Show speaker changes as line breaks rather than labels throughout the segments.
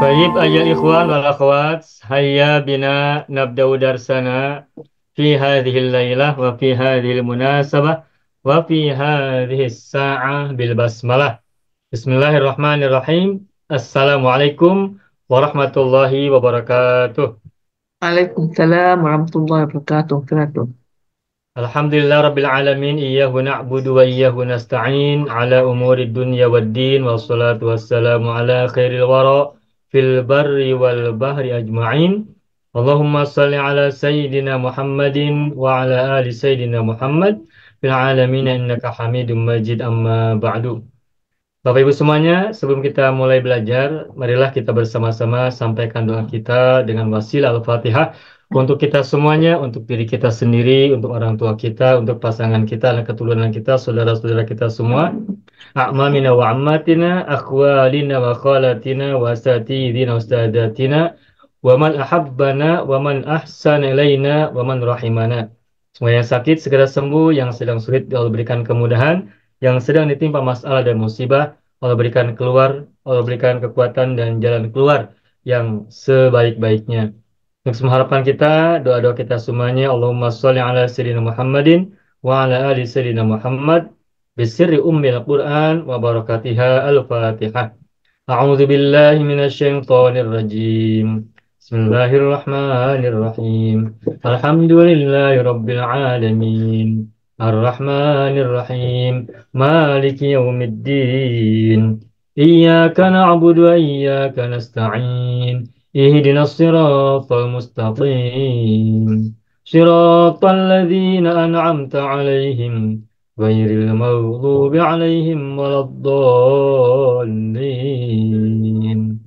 Baik, ayat ikhwan wal akhwat, hayya bina nabda'u darsana fi hadhil lailah wa fi hadhil munasabah wa fi hadhis sa'ah bil basmalah. Bismillahirrahmanirrahim. Assalamualaikum warahmatullahi wabarakatuh.
Waalaikumsalam warahmatullahi wabarakatuh. Silakan.
Alhamdulillah Rabbil Alamin. Iyyahu na'budu wa iyyahu nasta'in ala umuri dunya wad din. Wassalatu wassalamu ala khairil wara fil barri wal bahri ajma'in. Allahumma salli ala Sayyidina Muhammadin wa ala ali Sayyidina Muhammad fil alamin innaka hamidum majid, amma ba'du. Bapak Ibu semuanya, sebelum kita mulai belajar, marilah kita bersama-sama sampaikan doa kita dengan wasilah Al-Fatihah untuk kita semuanya, untuk diri kita sendiri, untuk orang tua kita, untuk pasangan kita, dan keturunan kita, saudara-saudara kita semua, a'mamina wa ammatina, akhwalina wa khalatina, wa asatidina wa ustadatina, wa man ahabbana, wa man ahsana ilaina, wa man rahimana. Semua yang sakit segera sembuh, yang sedang sulit Allah berikan kemudahan, yang sedang ditimpa masalah dan musibah Allah berikan keluar, Allah berikan kekuatan dan jalan keluar yang sebaik-baiknya. Untuk semua harapan kita, doa-doa kita semuanya, Allahumma sholli ala Sayyidina Muhammadin wa ala ali Sayyidina Muhammad bisirri ummil Quran wa barakatiha al-Fatihah. A'udzu billahi minasyaitonir rajim. Bismillahirrahmanirrahim. Alhamdulillahi rabbil alamin. Ar-Rahmanir Rahim. Maliki yaumiddin. Iyyaka na'budu wa iyyaka nasta'in. Ihdinas siratal mustaqim. Siratal ladzina an'amta 'alaihim ghairil maghdubi 'alaihim waladdallin.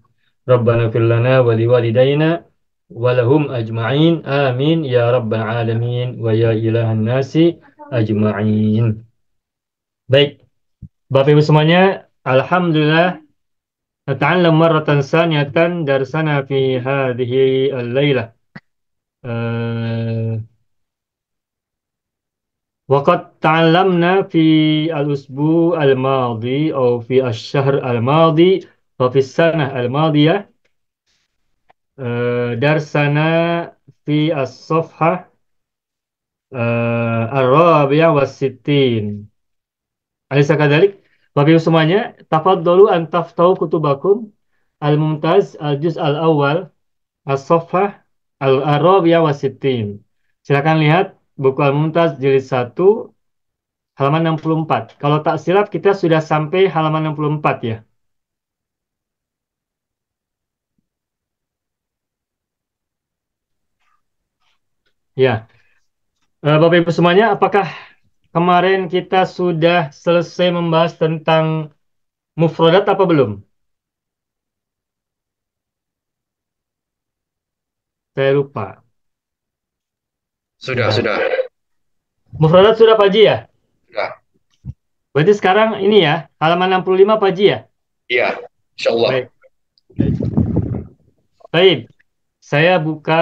Rabbana fir lana wa liwalidayna wa lahum ajma'in. Amin ya rabbal alamin wa ya ilahan nasi ajma'in. Baik, Bapak Ibu semuanya, alhamdulillah nata'allam marratan saniyatan darsana fi hadhihi al-lailah. Eh, وقد تعلمنا في الأسبوع الماضي أو في الشهر الماضي وفي السنة الماضية درسنا في الصفحة الرابعة والستين. أليس كذلك؟ Bapak Ibu semuanya, tafadhalu an taftahu kutubakum al-mumtaz al-juz al-awwal as-safhah al-rabi'ah wa sittin. Silakan lihat buku al-mumtaz jilid 1 halaman 64. Kalau tak silap kita sudah sampai halaman 64 ya. Ya, Bapak Ibu semuanya, apakah kemarin kita sudah selesai membahas tentang mufradat apa belum? Saya lupa.
Sudah,
Sebentar.
sudah.
Mufradat sudah Pak Haji ya?
Sudah.
Berarti sekarang ini ya, halaman 65 Pak Haji ya?
Iya, insya Allah.
Baik. Baik. Baik. Saya buka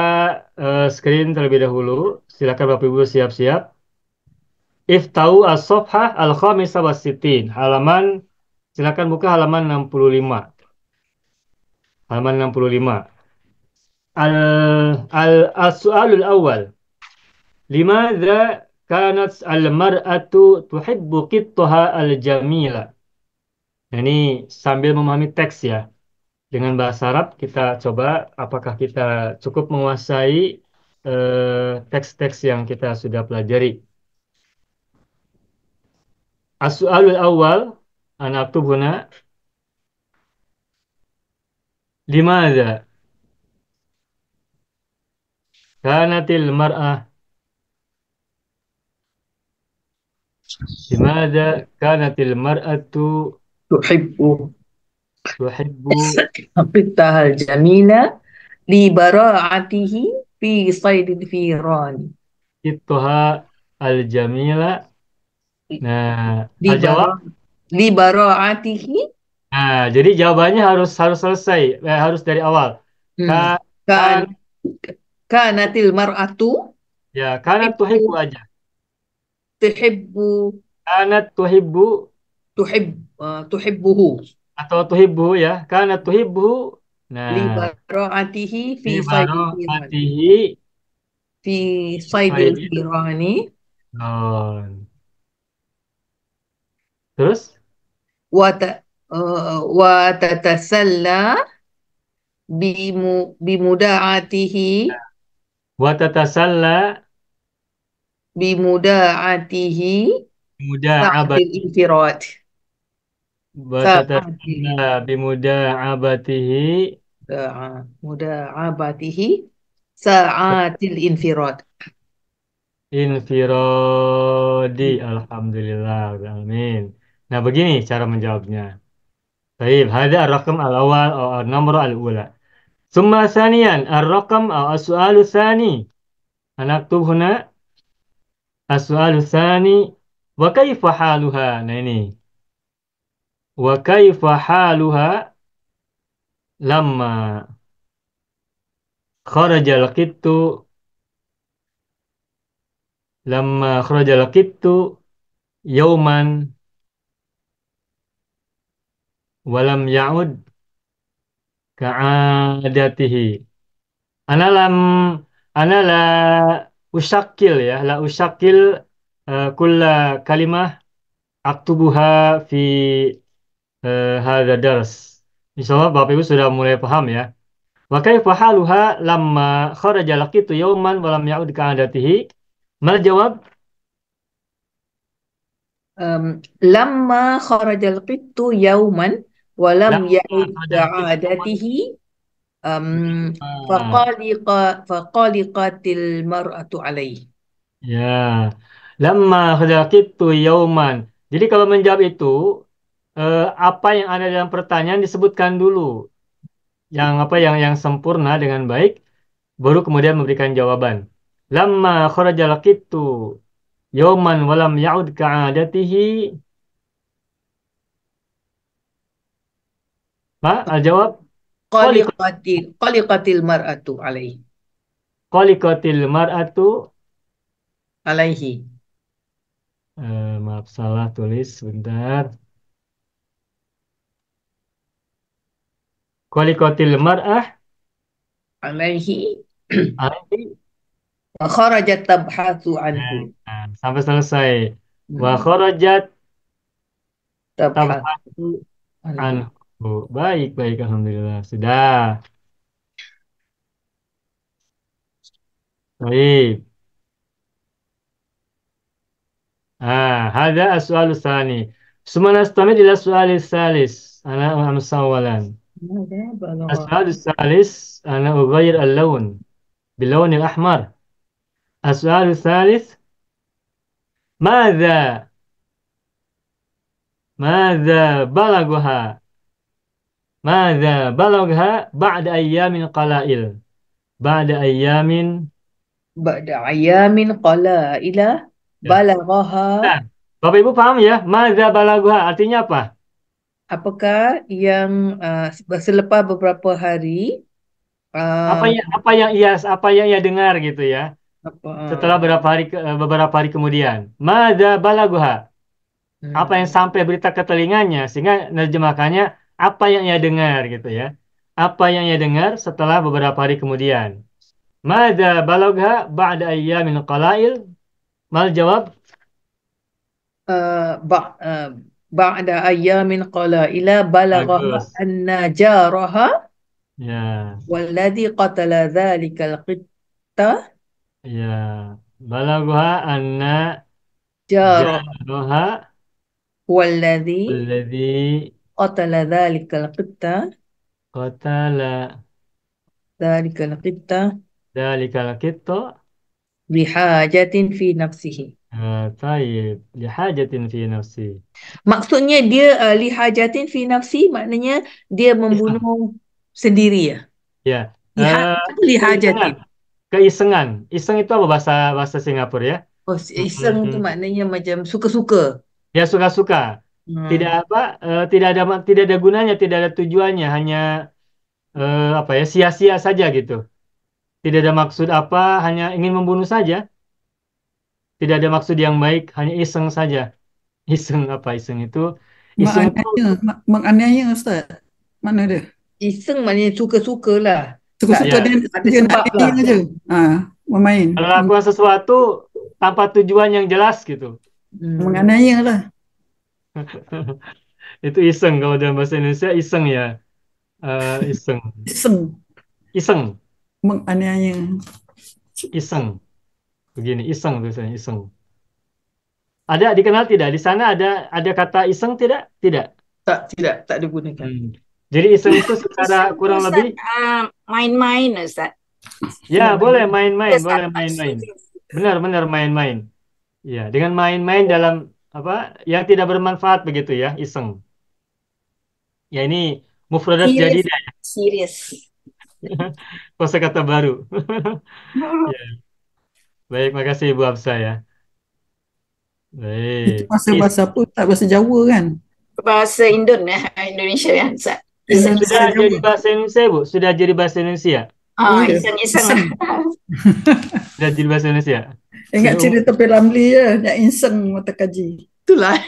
screen terlebih dahulu. Silakan Bapak Ibu siap-siap. Iftau as-sofhah al-khamisah was-sittin. Silakan buka halaman 65. Halaman 65. As-su'alul awal. Limadza kanat al-mar'atu tuhibbu qittaha al-jamila. Nah, ini sambil memahami teks ya. Dengan bahasa Arab kita coba apakah kita cukup menguasai teks-teks yang kita sudah pelajari. As-su'alul awal ana aktub huna limadza kanatil mar'ah limadza kanatil mar'atu
تحب
tuhibbu
قطها الجميلة لبراعته في صيد الفيران.
qittaha al-jamila. Nah, al-jawab.
لبراعة لبراعته.
Nah, jadi jawabannya harus harus selesai, harus dari awal.
Hmm.
Kan,
كان كانت المرأة
ya, kanat tuhibbu
تحب
aja.
تحب
Kanat tuhibbu
تحبه.
atau tuhibbu ya. Kanat tuhibbu Nah,
Libara'atihi fi
ini baru
saydil firani.
hatihi
Fi saydil
baik.
firani.
Non. Terus
Wa wa tatasalla bimuda'atihi
watatasalla
bimuda'atihi
muda'abat
sa'atil infirad. Sa'atil
watatasalla bimuda'abatihi
muda'abatihi sa'atil infirad.
infiradi. Alhamdulillah. Amin. Nah, begini cara menjawabnya. Baik, hada ar-raqam al-awal atau ar-nomor al-ula. Summa thaniyan ar-raqam atau as-su'alu thani. Anaktub huna as-su'alu thani wa kaifa haluha. Nah ini. Wa kaifa haluha lamma kharaja al-qittu lamma kharaja al-qittu yauman wa lam ya'ud ka'adatihi. Ana lam ana la usyakil ya, la usyakil kulla kalimah aktubuha fi hadha dars. Insyaallah Bapak Ibu sudah mulai paham ya. Wa kaifa haluha lamma kharaja laqitu yawman wa lam ya'ud ka'adatihi. Mal jawab?
Lamma kharajal qittu yauman wa lam
Lamma
ya'ud
kharaja laqitu yawman.
ka'adatihi um,
Ah,
faqaliqatil mar'atu alaihi.
ya. Lamma kharaja laqitu yawman. Jadi kalau menjawab itu apa yang ada dalam pertanyaan disebutkan dulu. Yang apa yang sempurna dengan baik baru kemudian memberikan jawaban. Lamma kharaja laqitu yawman walam ya'ud ka'adatihi. Pak, al-jawab qaliq
Qaliqatil mar'atu alaihi.
qaliqatil mar'atu
Alaihi.
maaf salah tulis sebentar. Qaliqatil mar'ah
Alaihi.
alaihi.
Kharajat tabhathu anhu.
Sampai selesai. Wa
Hmm.
kharajat
Tabhathu
tabhatu
anhu.
anhu. Baik, baik alhamdulillah. Sudah. Baik. هذا السؤال الثاني ثم نستمر إلى السؤال الثالث أنا أمس أولا
ماذا بلغ
السؤال الثالث أنا أغير اللون باللون الأحمر السؤال الثالث ماذا ماذا بلغها ماذا بلغها بعد أيام قلائل بعد أيام
ba'da ayamin qalailah
ya.
balaghaha.
Nah, Bapak Ibu paham ya ماذا بلغها artinya apa
Apakah yang selepas beberapa hari um,
apa yang ia dengar gitu ya
apa
setelah beberapa hari kemudian ماذا بلغها apa yang
hmm,
sampai berita ke telinganya sehingga nerjemahkannya apa yang ia dengar gitu ya apa yang ia dengar setelah beberapa hari kemudian madza balagha ba'da ayyamin qalail mal jawab
uh, ba- uh, ba'da ayamin qalailah balaghaha
bagus
anna jaraha
ya
walladhi qatala dhalikal qitta
ya balagha anna
jaraha
jaraha
walladhi
alladhi
qatala
qatala
dhalikal qitta
dalikal qitta
bihajatin fi nafsihi.
tayyib lihajatin fi nafsi
Maksudnya dia lihajatin fi nafsi maknanya dia
iseng
membunuh sendiri ya.
ya
Lihat apa
keisengan
lihajatin?
keisengan. Iseng itu apa bahasa bahasa Singapura ya?
Oh, iseng
Hmm,
tu maknanya macam suka-suka.
ya suka-suka. Tidak
Hmm.
apa, tidak ada gunanya, tidak ada tujuannya, hanya apa ya sia-sia saja gitu. Tidak ada maksud apa, hanya ingin membunuh saja. Tidak ada maksud yang baik, hanya iseng saja. Iseng apa iseng itu? Iseng itu
Menganiaya, menganiaya Ustaz. Mana dia?
Iseng maknanya suka-suka lah.
Ya.
Suka-suka dia
Ada
nak
sebab lah.
main aja. Bermain.
Kalau lakukan sesuatu tanpa tujuan yang jelas gitu.
Menganiaya lah.
Itu iseng kalau dalam bahasa Indonesia iseng ya. Iseng.
Iseng.
Iseng.
Menganiaya.
Iseng. Begini, iseng tulisannya, iseng. Ada dikenal tidak? Di sana ada kata iseng tidak? Tidak.
Tak digunakan.
Jadi iseng itu secara
Iseng
kurang
Ustaz,
lebih
main-main Ustaz.
ya boleh main-main,
Ustaz,
boleh main-main. Benar-benar main-main. Ya, dengan main-main dalam apa yang tidak bermanfaat begitu ya, iseng. Ya ini mufradat
Serius.
jadidah,
Serius.
kosakata baru. Ya, baik, makasih Ibu Hafsa ya.
Itu
Baik.
bahasa apa? Tak bahasa Jawa kan?
Bahasa Indonesia ya Ustaz.
Iseng
Sudah
bahasa
jadi
Jawa.
bahasa Indonesia, Bu? Sudah jadi bahasa Indonesia?
Oh, ya.
Iseng-iseng
Iseng.
lah.
Sudah jadi bahasa Indonesia?
Ingat
Sudah
cerita P.Ramlee ya, yang inseng mata kaji.
Itulah.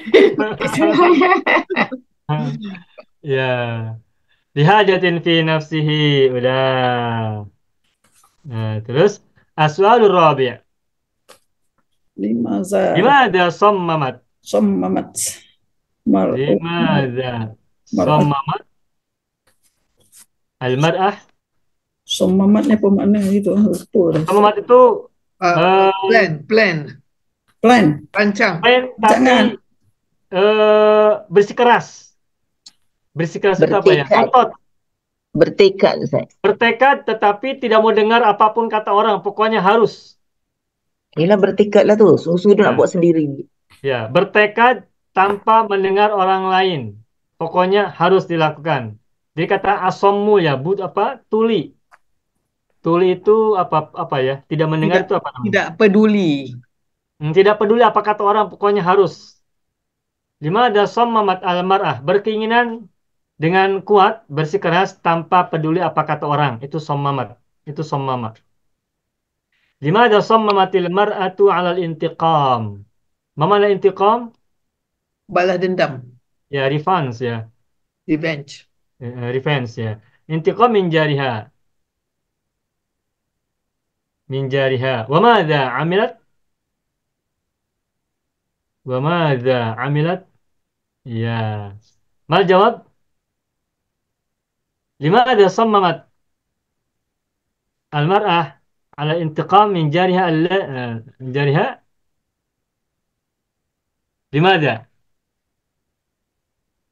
Ya. Lihajatin fi nafsihi. Udah. Nah, terus as'alur rabi'.
Limaza
Gimana sommamat?
sommamat mar'u
Gimana
mar'at
sommamat? Al-mar'ah.
sommamat ni apa makna itu? Lupa dah.
Sommamat itu
Plan.
Plan.
Rancang.
main
Jangan.
tapi bersikeras. Bersikeras itu apa ya?
Bertekad.
Otot.
Bertekad Ustaz.
Bertekad tetapi tidak mau dengar apapun kata orang. Pokoknya harus.
Yelah bertekad lah tu. Sungguh-sungguh nak
Ya.
buat sendiri.
Ya, bertekad tanpa mendengar orang lain. Pokoknya harus dilakukan. Jadi kata asommu ya, tuli. Tuli itu apa ya? Tidak mendengar itu apa namanya?
Tidak peduli.
Tidak peduli apa kata orang, pokoknya harus. Lima ada sommamat al-mar'ah, berkeinginan dengan kuat, bersikeras tanpa peduli apa kata orang. Itu sommamat. Itu sommamat. Lima ada sommamatil mar'atu 'alal intiqam. Mana intiqam?
Balas dendam.
Ya, revenge ya.
Revenge.
Revenge ya. Intiqam min jariha. Min jariha. Wa madza 'amilat? Wa madza 'amilat? Ya. Mal jawab? Limadza sammamat al-mar'ah 'ala intiqam min jariha min jariha? Limadza?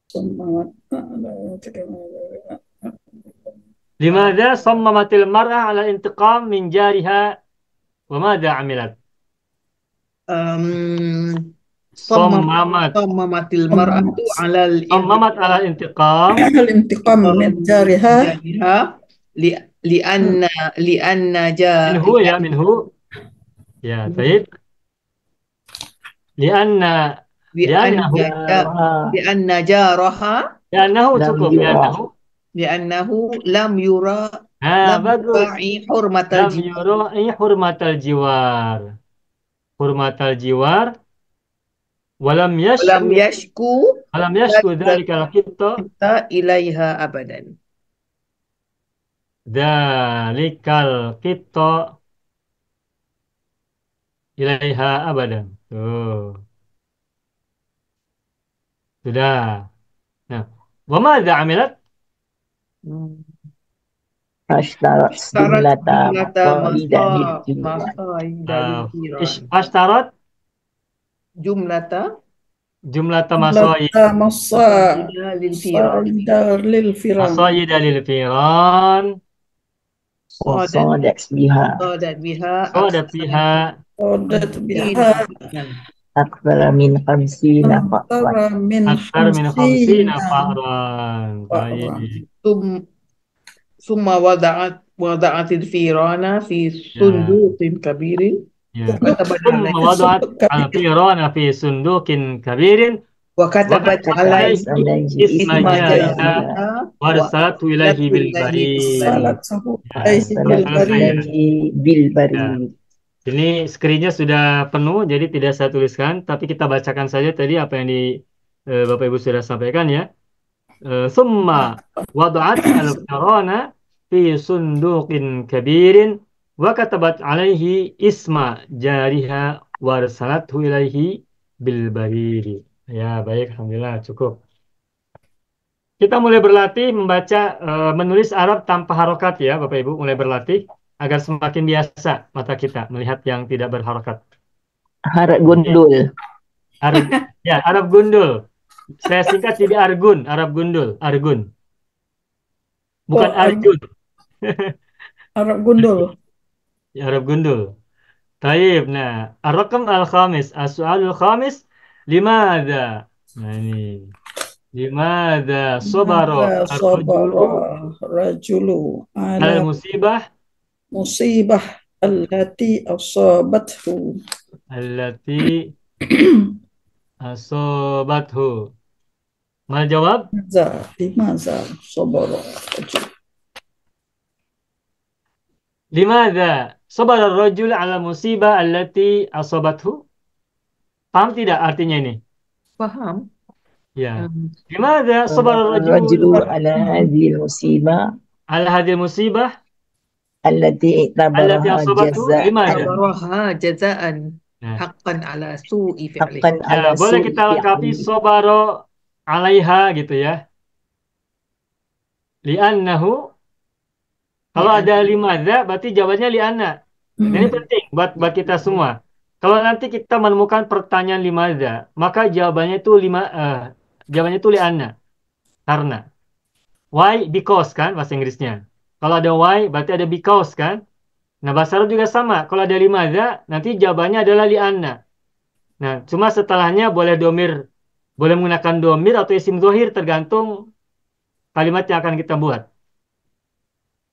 Sommamat.
Limadza sammamatil mar'ah 'ala intiqam min jariha? Wa madza 'amilat? Sammamat.
Sammamatil mar'atu alal
Sammamat 'ala intiqam
Al-intiqam min jariha
jariha lianna
minhu ya minhu. Ya, baik. Lianna liannahu
lianna jaraha
liannahu cukup liannahu.
liannahu lam yura
Bagus.
yura'i hurmatal
Lam yura'i hurmatal jiwar. Hurmatal jiwar. Walam
walam
yashku
yashku
dhalikal khitta
kita ilaiha abadan.
dhalikal khitta ilaiha abadan. Tuh. Sudah. Nah, wa madza 'amilat?
Ashtarat jumlata maqaida
Ashtarat
jumlata
jumlata masayid.
lil firan.
Masayid lil firan.
Wasadat biha
sadat biha
Sadat biha
Odat biha
akbar min khamsina
antara min
akthar min 50
khamsina
fa'ran. Baik.
summa wada'atil firana fi sunduqin kabirin
Ya. Thumma wada'at al-firana fi sunduqin kabirin
wa katabat alaihi
isma jariha wa arsalatu ilaihi bil bari.
salat sahu alaihi bil bari.
Ini screen-nya sudah penuh, jadi tidak saya tuliskan, tapi kita bacakan saja tadi apa yang Bapak Ibu sudah sampaikan ya. Summa wada'at al-qarana fi sunduqin kabirin wa katabat alaihi isma jariha warsalathu ilaihi bil bariri. Ya, baik, alhamdulillah cukup. Kita mulai berlatih membaca menulis Arab tanpa harokat ya, Bapak Ibu, mulai berlatih agar semakin biasa mata kita melihat yang tidak berharokat.
Harap gundul.
Arab, ya, Arab gundul. Saya singkat jadi Argun, Arab gundul, Argun. Bukan
Oh,
Arjun,
Arab gundul.
ya, Arab gundul. Taib. Nah, ar-raqam al-khamis, as-su'alul khamis, limadha? Nah, ini. Limadha sabara
Maka
ar-rajulu
sabara rajulu ala
al-musibah
musibah allati asabathu.
allati asobathu. Mal jawab?
Limaza sabara rajul.
Limadha sabara ar-rajul ala musibah allati asobathu? Paham tidak artinya ini?
Faham?
Ya. Limadha sabara ar-rajulu
Rajulu ala hadhihi musibah
ala hadhihi musibah
allati
allati
i'tabaraha
asobathu?
jazaan
Limadha?
Sabaraha jazaan
Nah.
haqqan ala su'i fi'li.
haqqan
Ya,
ala
boleh
su'i
kita lengkapi
fi'li.
sobaro alaiha gitu ya. Li'annahu, kalau ada limadha berarti jawabannya li'anna. Nah, ini penting buat kita semua. Kalau nanti kita menemukan pertanyaan limadha, maka jawabannya itu jawabannya itu li'anna. Karena. Why? Because kan bahasa Inggrisnya. Kalau ada why berarti ada because kan. Nah, bahasa Arab juga sama. Kalau ada limadha, nanti jawabannya adalah li'anna. Nah, cuma setelahnya boleh domir, boleh menggunakan domir atau isim zohir tergantung kalimat yang akan kita buat.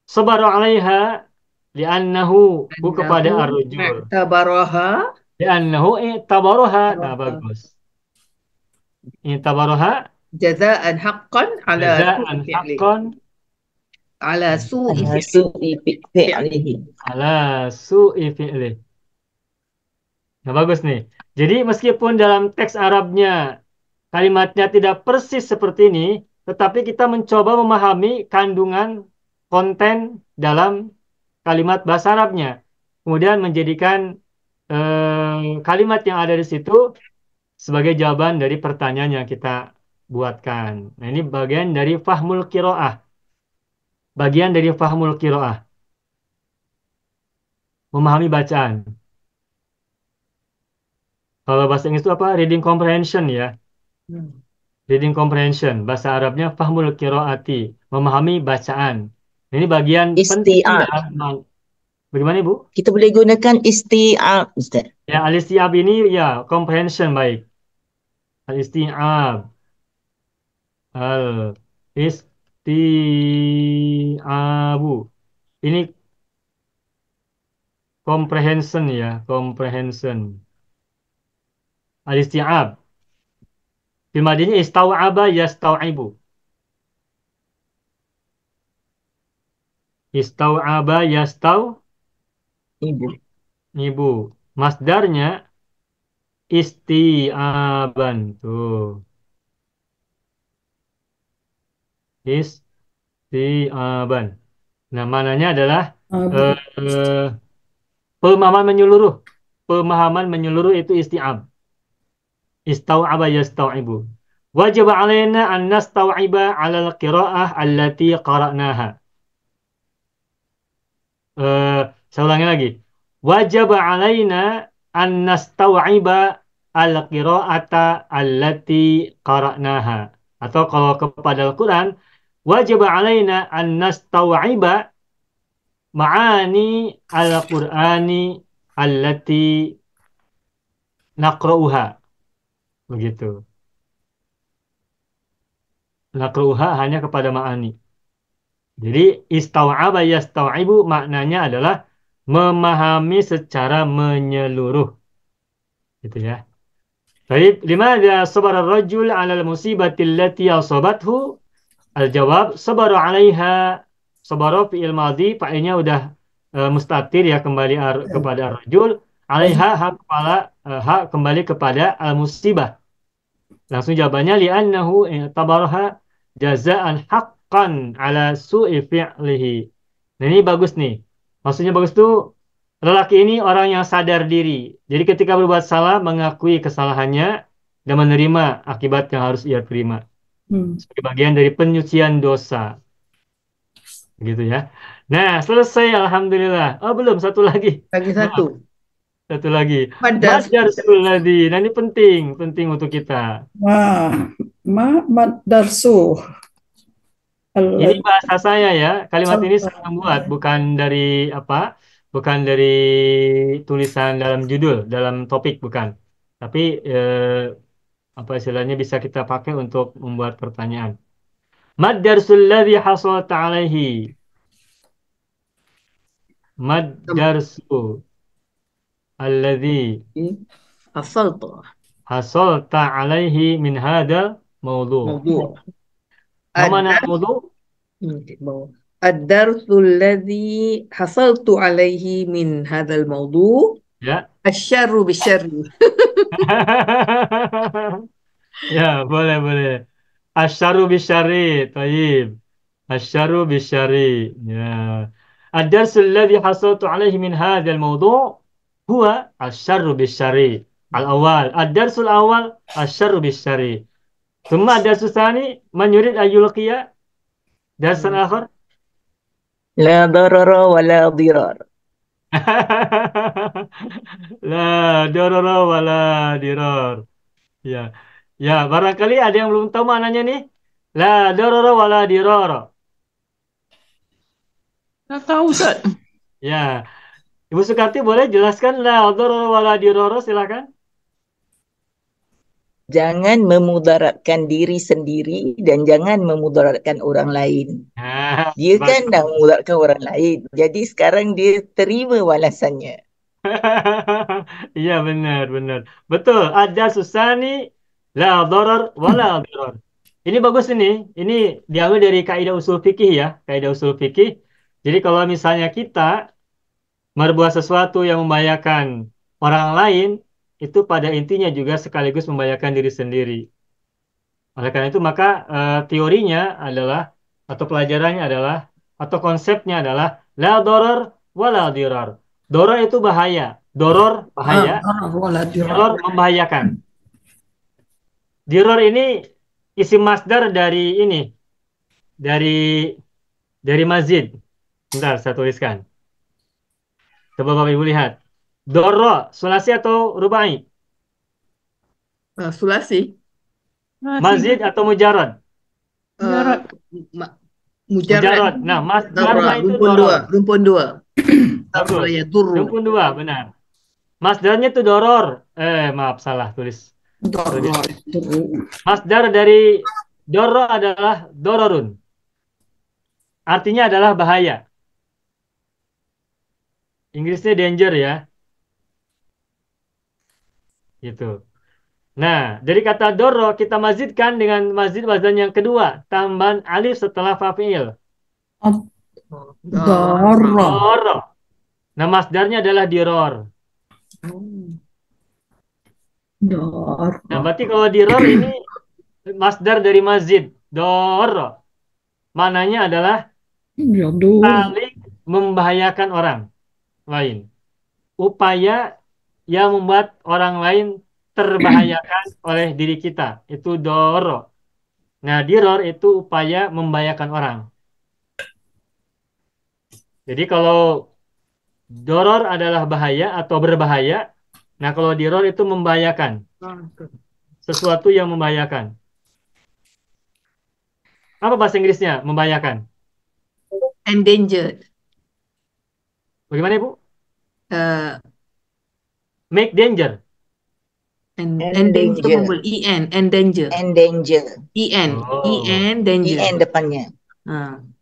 Sabaru alaiha li'annahu hu kepada ar-rujul.
I'tabaraha
Li'annahu i'tabaruha. Nah, bagus. I'tabaruha
jazaan haqqan ala
jazaan
su'i fi'li.
haqqan
Ala su'i
Ala
fi'li.
su'i fi'lihi.
ala su'i fi'li. Nah, bagus nih. Jadi meskipun dalam teks Arabnya kalimatnya tidak persis seperti ini, tetapi kita mencoba memahami kandungan konten dalam kalimat bahasa Arabnya. Kemudian menjadikan kalimat yang ada di situ sebagai jawaban dari pertanyaan yang kita buatkan. Nah, ini bagian dari fahmul qiraah. Bagian dari fahmul qiraah. Memahami bacaan. Kalau bahasa Inggris itu apa? Reading comprehension ya. Reading comprehension. Bahasa Arabnya fahmul qiraati. Memahami bacaan. Ini bagian penting
Isti'ab.
dalam. Bagaimana Ibu?
Kita boleh gunakan isti'ab, Ustaz.
Ya, al-isti'ab ini ya comprehension baik. Al-isti'ab. Al-isti'abu. Ini comprehension ya, comprehension. Al-isti'ab. Fil madinya istau'aba yastau'ibu. Istau'aba
Ibu.
yastau'ibu. Masdarnya isti'aban. Tuh. Isti'aban. Nah, mananya adalah pemahaman menyeluruh. Pemahaman menyeluruh itu isti'ab. Istau'aba yastau'ibu. Wajib alaina an nastau'iba 'ala al-qira'ah allati qara'naha. Saya ulangi lagi. Wajib alaina an nastau'iba al-qira'ata allati qara'naha. Atau kalau kepada Al-Quran, wajib alaina an nastau'iba ma'ani al-Qur'ani allati naqra'uha. Begitu. Naqra'uha hanya kepada ma'ani. Jadi istau'aba yastau'ibu maknanya adalah memahami secara menyeluruh. Gitu ya. Baik, limadha sabara ar-rajul 'ala al-musibati allati asabathu? Al-jawab sabara 'alaiha. Sabara fi'il madhi, fa'ilnya udah mustatir ya kembali kepada ar-rajul. 'Alaiha ha kembali kepada al-musibah. Langsung jawabannya li'annahu tabaraha jazaan haqqan ala su'i fi'lihi. Nah, ini bagus nih. Maksudnya bagus tuh lelaki ini orang yang sadar diri. Jadi ketika berbuat salah mengakui kesalahannya dan menerima akibat yang harus ia terima
Hmm.
sebagai bagian dari penyucian dosa. Gitu ya. Nah, selesai alhamdulillah. Oh, belum satu lagi.
Lagi
Maaf,
satu.
satu lagi.
Madar.
Madarsul ladzi. Nah, ini penting, penting untuk kita.
Madarsu
Ini bahasa saya ya. Kalimat ini saya
Alladzi
buat bukan dari apa? Bukan dari tulisan dalam judul, dalam topik bukan. Tapi apa istilahnya bisa kita pakai untuk membuat pertanyaan. Mad darsul ladzi hasalta alaihi. Mad darsu alladzi
Hasaltu.
hasalta alaihi min hadal mawdu.
Mawdu'.
Ma mana mawdu?
الدرس الذي حصلت عليه من هذا الموضوع
Ya.
الشر بالشر.
Ya, boleh, boleh. Asyaru bisyari, taib. Asyaru bisyari. Ya. الدرس الذي حصلت عليه من هذا الموضوع هو الشر بالشر الأول. الدرس الأول الشر بالشر. ثم الدرس الثاني من يريد أن يلقي درسا آخر؟
لا ضرر ولا ضرار.
La dororo wala diror. Ya. Ya, barangkali ada yang belum tahu maknanya nih. La dororo wala diroro.
Tak tahu Ustaz.
Ya. Ibu Sukarti boleh jelaskan la dororo wala diroro, silakan.
Jangan memudaratkan diri sendiri dan jangan memudaratkan orang lain.
Nah,
Dia kan dah memudaratkan orang lain. Jadi sekarang dia terima balasannya.
Iya benar, benar. Betul. Ada susani la doror wala diror. Ini bagus ini. Ini diambil dari kaidah usul fikih ya, kaidah usul fikih. Jadi kalau misalnya kita berbuat sesuatu yang membahayakan orang lain, itu pada intinya juga sekaligus membahayakan diri sendiri. Oleh karena itu maka teorinya adalah atau pelajarannya adalah atau konsepnya adalah la doror wala dirar. Doror itu bahaya, doror bahaya,
Wala
diror membahayakan. Diror ini isim masdar dari ini, dari mazid. Bentar, saya tuliskan. Coba Bapak Ibu lihat. Doro, sulasi atau rubai?
Sulasi.
Mazid atau mujarad?
Mujarad.
Mujarad. Nah, masdarnya itu
Rumpun
doro.
dua. Rumpun dua.
Bagus.
Ya duru.
Rumpun dua, benar. Masdarnya itu doror. Maaf, salah tulis.
Doror.
Masdar dari doro adalah dororun. Artinya adalah bahaya. Inggrisnya danger ya. Gitu. Nah, dari kata doro kita mazidkan dengan mazid wazan yang kedua. Tambahan alif setelah fa'il.
Doror.
Doro. Nah, masdarnya adalah diror.
Doror.
Nah, berarti kalau diror ini masdar dari mazid. Doro. Mananya adalah
Jodoh.
saling membahayakan orang lain. Upaya yang membuat orang lain terbahayakan oleh diri kita. Itu doro. Nah, diror itu upaya membahayakan orang. Jadi kalau doror adalah bahaya atau berbahaya, nah kalau diror itu membahayakan. Sesuatu yang membahayakan. Apa bahasa Inggrisnya membahayakan?
Endangered.
Bagaimana Ibu?
Uh,
Make danger.
endanger. En. Endanger.
Endanger.
En.
Oh.
En. Danger.
En depannya.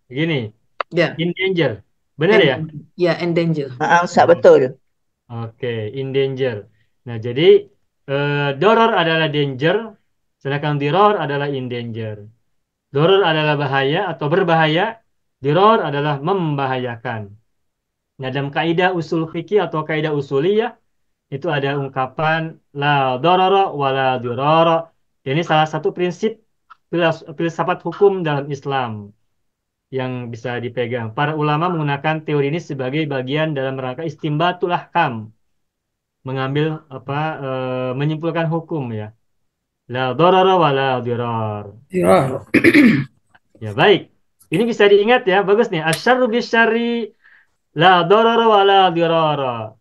Begini.
Ya.
In danger. Benar ya?
Ya, endanger.
Ustaz betul.
Oke, in danger. Nah, jadi doror adalah danger, sedangkan diror adalah in danger. Doror adalah bahaya atau berbahaya, diror adalah membahayakan. Nah, dalam kaidah usul fikih atau kaidah usuliyah, itu ada ungkapan la dororo wala diroro. Ini salah satu prinsip filsafat hukum dalam Islam yang bisa dipegang. Para ulama menggunakan teori ini sebagai bagian dalam rangka istimbatul ahkam, mengambil menyimpulkan hukum ya. La darara wa la dirar.
Ya.
Ya, baik. Ini bisa diingat ya, bagus nih. Asyarru bisyarri la darara wa la dirara.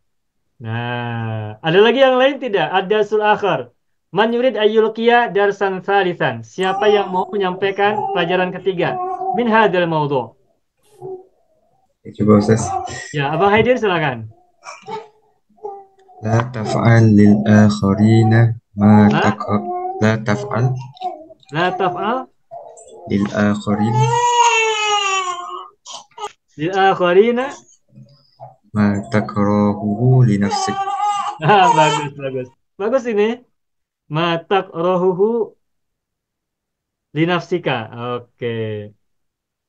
Nah, ada lagi yang lain tidak? Ada sul akhar. Man yurid ayyulqiya darsan salisan. Siapa yang mau menyampaikan pelajaran ketiga? Min hadzal maudhu'.
Ya, coba Ustaz.
Ya, Abang Haidir silakan.
La taf'al lil akharina ma
Hah?
takra. La taf'al
La taf'al
lil akharin
lil akharina.
ma takrahuhu li nafsik.
Bagus, bagus. Bagus ini. Ma takrahuhu li nafsika. Oke.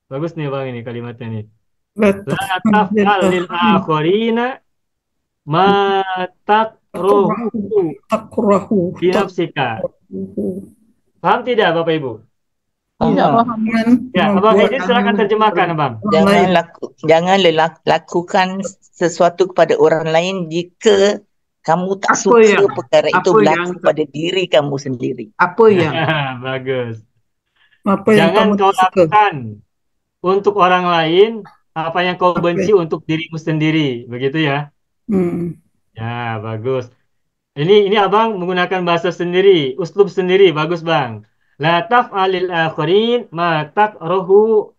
Bagus nih Bang ini kalimatnya nih.
La
La
taf'al lil
taf'al lil
akhirin
akharina ma takrahuhu
takrahu
li nafsika. Paham tidak Bapak Ibu?
tidak
Paham.
paham
Ya, Abang
membuat
Haidir silakan terjemahkan, Abang.
orang
Jangan
lain.
lakukan sesuatu kepada orang lain jika kamu tak
Apa
suka
yang
perkara itu
apa
berlaku
yang
pada diri kamu sendiri.
apa yang
Bagus.
Apa yang
Jangan
kamu
kau
tak suka?
lakukan untuk orang lain apa yang kau
Apa?
benci untuk dirimu sendiri. Begitu ya? Ya, bagus. Ini Abang menggunakan bahasa sendiri, uslub sendiri. Bagus, Bang. La taf'alil akhirin ma takrahu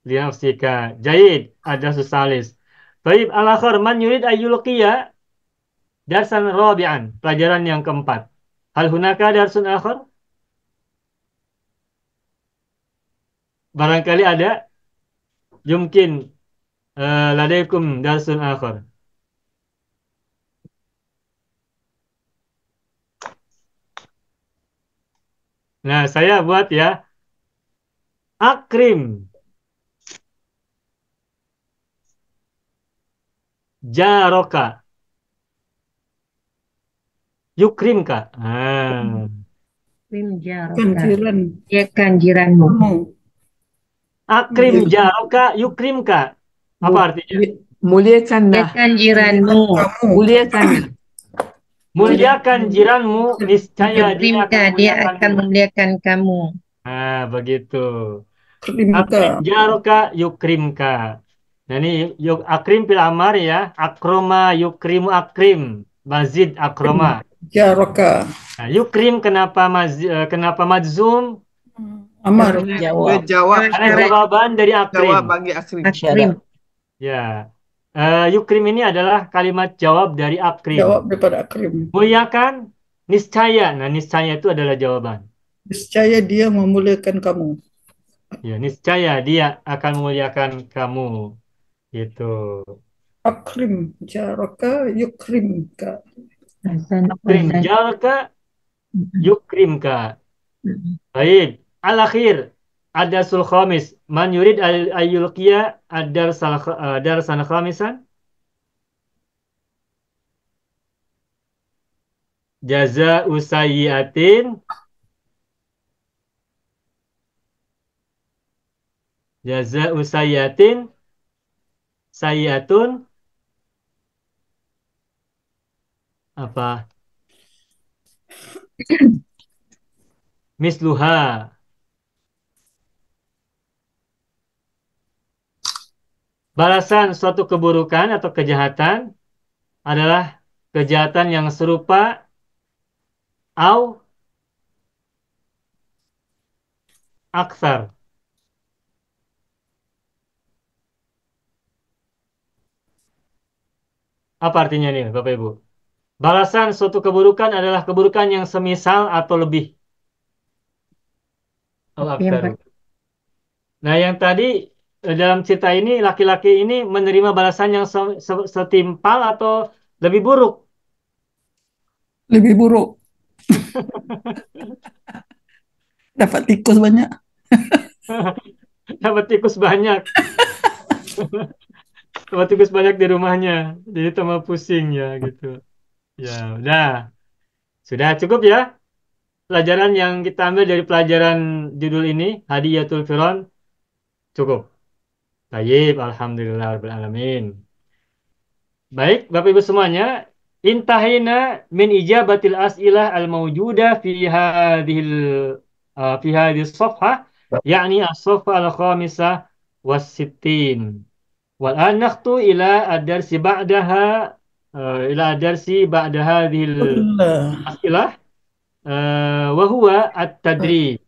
li nafsika. Jayid, ada susalis. Baik, al-akhir man yurid ayyulqiya darsan rabi'an, pelajaran yang keempat. Hal hunaka darsun akhir? Barangkali ada. Yumkin ladaikum darsun akhir. Nah, saya buat ya. Akrim jaroka yukrimka.
Krim jaroka.
Kanjiran
Muliakan jiranmu.
kamu.
Akrim jaroka yukrimka. Apa artinya?
Muliakanlah
Muliakan jiranmu,
Kamu.
muliakanlah
Muliakan jiranmu, niscaya dia akan
yukrimka, dia akan
memuliakanmu.
memuliakan kamu.
Nah, begitu.
Krimka.
Akrim jaroka yukrimka. Nah, ini akrim fil amar ya. Akroma yukrimu akrim. Mazid akroma.
Jaraka.
Nah, yukrim kenapa majzum?
Amar.
Jawab.
Jawab
Karena jawaban dari akrim.
jawab bagi akrim.
Akrim.
Ya. Yukrim ini adalah kalimat jawab dari akrim.
Jawab daripada Akrim.
Muliakan niscaya. Nah, niscaya itu adalah jawaban.
Niscaya dia memuliakan kamu.
Ya, niscaya dia akan memuliakan kamu. Gitu.
Akrim jaraka yukrimka.
Akrim jalka yukrimka. Baik. Al-akhir. Ada sul khamis. Man yurid ayyulqiya ad-darsan khamisan. Jaza'u sayyi'atin. Jaza'u sayyi'atin. Sayyi'atun. Apa? Misluha. Balasan suatu keburukan atau kejahatan adalah kejahatan yang serupa au aksar. Apa artinya nih, Bapak Ibu? Balasan suatu keburukan adalah keburukan yang semisal atau lebih. Au aksar. Nah, yang tadi dalam cerita ini laki-laki ini menerima balasan yang setimpal atau lebih buruk.
Lebih buruk. Dapat tikus banyak.
Dapat tikus banyak. Dapat tikus banyak di rumahnya. Jadi tambah pusing ya gitu. Ya, udah. Sudah cukup ya? pelajaran yang kita ambil dari pelajaran judul ini, Hadiyatul Firon, cukup. Tayyib, alhamdulillah rabbil alamin. Baik, Bapak Ibu semuanya, intahina min ijabatil as'ilah al-mawjudah fi hadhihi as-safhah, yakni as-safhah al-khamisah was-sittin. Wal an nakhtu ila ad-darsi ba'daha ila ad-darsi ba'da hadhihi
Allah.
al-as'ilah wa huwa at-tadrib.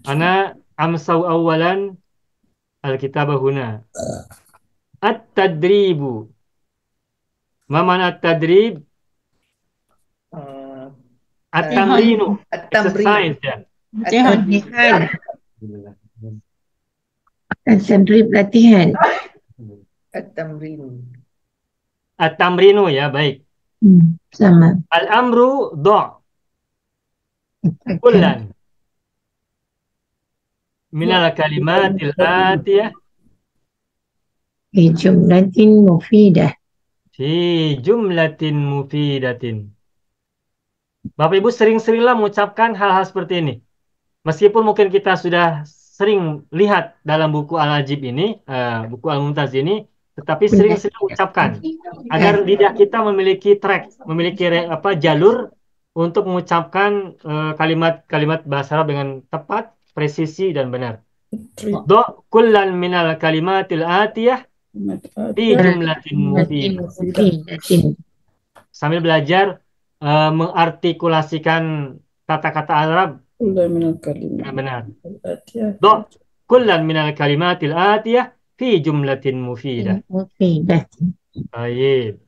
Ana amsau awalan al-kitaba huna. At-tadribu. Ma mana at-tadrib? At-tamrinu.
At-tamrin.
Exercise ya.
Latihan. Tadrib latihan.
At-tamrin.
At-tamrinu ya, baik.
Sama.
Al-amru do' kullan minal kalimatil atiyah
Fi jumlatin mufidah.
fi jumlatin mufidatin. Bapak Ibu sering-seringlah mengucapkan hal-hal seperti ini. Meskipun mungkin kita sudah sering lihat dalam buku Al-Ajib ini, buku Al-Mumtaz ini, tetapi sering-sering ucapkan agar lidah kita memiliki track, memiliki jalur untuk mengucapkan kalimat-kalimat bahasa Arab dengan tepat, presisi dan benar. Do kullan minal kalimatil atiyah fi jumlatin mufidah.
Mufidatin.
Sambil belajar mengartikulasikan kata-kata Arab
Allah minal kalimat.
dengan benar.
Al-Atiyah.
Do kullan minal kalimatil atiyah fi jumlatin mufidah.
Mufidatin.
Baik.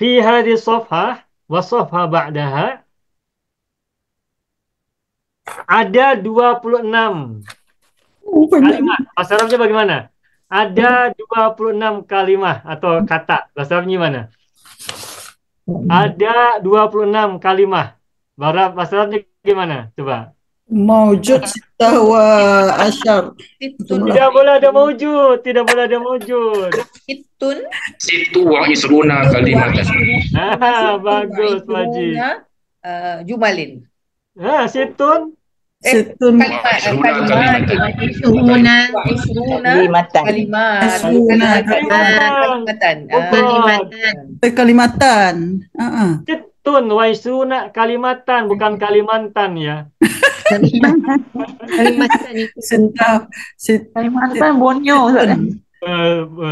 Fi hadhihi safhah wa safhah ba'daha ada 26
Oh, banyak.
kalimat. Bahasa Arabnya bagaimana? Ada 26 kalimat atau kata. Bahasa Arabnya gimana? Ada 26 kalimat. Bahasa Arabnya gimana? Coba.
Mawjud sitah wa asyar.
Sittun.
Tidak boleh ada mawjud. Tidak boleh ada mawjud.
Sittun.
Situ wa isruna kalimatan.
Ah, bagus, Pak Haji.
Jumalin.
Situn.
Situn.
Kalimat.
Isruna.
Isruna.
Kalimatan.
Kalimat.
Isruna.
Kalimatan.
Kalimatan.
Kalimatan.
Situn wa isruna kalimatan, bukan Kalimantan ya.
Kalimatan itu.
Sitah.
Kalimantan Borneo.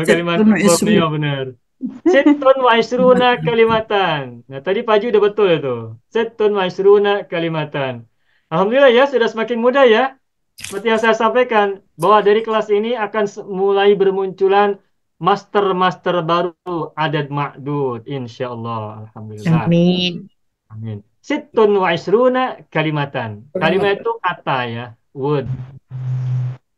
Kalimantan Borneo benar. Situn wa isruna kalimatan. Nah, tadi Pak Haji udah betul itu. Situn wa isruna kalimatan. Alhamdulillah ya, sudah semakin mudah ya. Seperti yang saya sampaikan, bahwa dari kelas ini akan mulai bermunculan master-master baru adad ma'dud, insyaallah. Alhamdulillah.
Amin.
Amin. Sittun wa isruna kalimatan. Kalimat itu kata ya, word.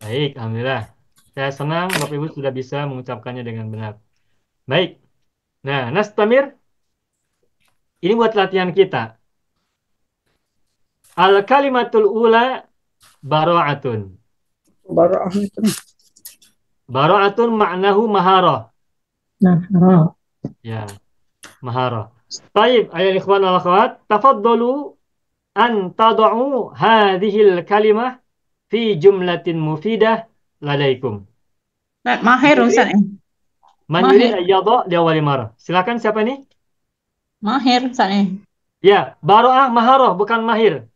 Baik, alhamdulillah. Saya senang Bapak Ibu sudah bisa mengucapkannya dengan benar. Baik. Nah, nastamir. Ini buat latihan kita. Al-kalimatul ula bara'atun.
Bara'ah itu.
Bara'atun maknahu maharah.
Nah,
Ya, maharah. Baik, ayat ikhwan wal akhwat, tafaddalu an tad'u hadhil kalimah fi jumlatin mufidah ladaikum.
Mahir Ustaz.
Man yurid ayyadha di awal marah. Silakan siapa ini?
Mahir Ustaz.
Ya, bara'ah maharah bukan mahir.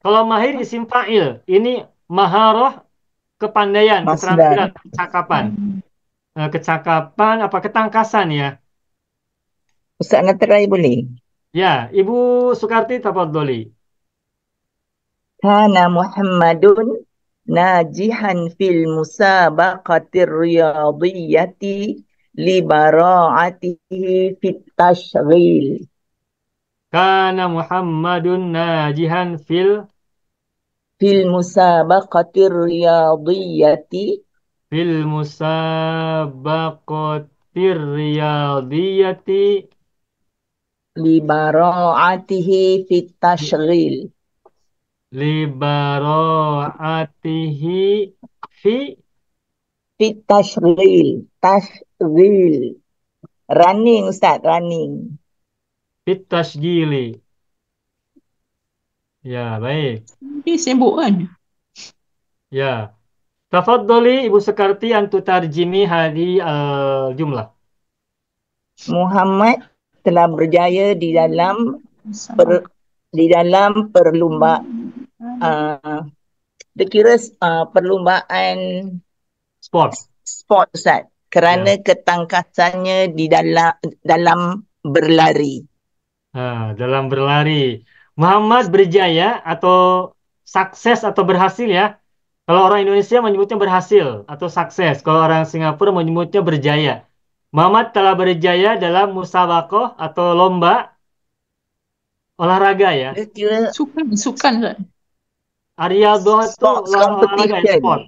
Kalau mahir isim fa'il, ini maharah kepandaian,
Masdar.
keterampilan, kecakapan. Kecakapan apa ketangkasan ya.
Ustaz nak try boleh?
Ya, Ibu Sukarti tafadholi.
Kana Muhammadun najihan fil musabaqatir riyadiyati li bara'atihi fit tashghil.
Kana Muhammadun najihan fil
musabaqatir riyadiyati
musabaqatir riyadiyati
li bara'atihi fit tashghil.
li bara'atihi fi
Fit tashghil. Tashghil. Running Ustaz, running.
fit tasjili. Ya, baik.
Dia sibuk kan?
Ya. Tafadhali Ibu Sekarti an tutarjimi hadi jumlah.
Muhammad telah berjaya di dalam perlumbaan kira perlumbaan
Sport.
sport Ustaz kerana
Ya.
ketangkasannya di dalam berlari.
Dalam berlari. Muhammad berjaya atau sukses atau berhasil ya. Kalau orang Indonesia menyebutnya berhasil atau sukses. Kalau orang Singapura menyebutnya berjaya. Muhammad telah berjaya dalam musabaqah atau lomba olahraga ya.
Dia kira
Sukan Ustaz.
Riyadhah itu
sports
olahraga ya, sport.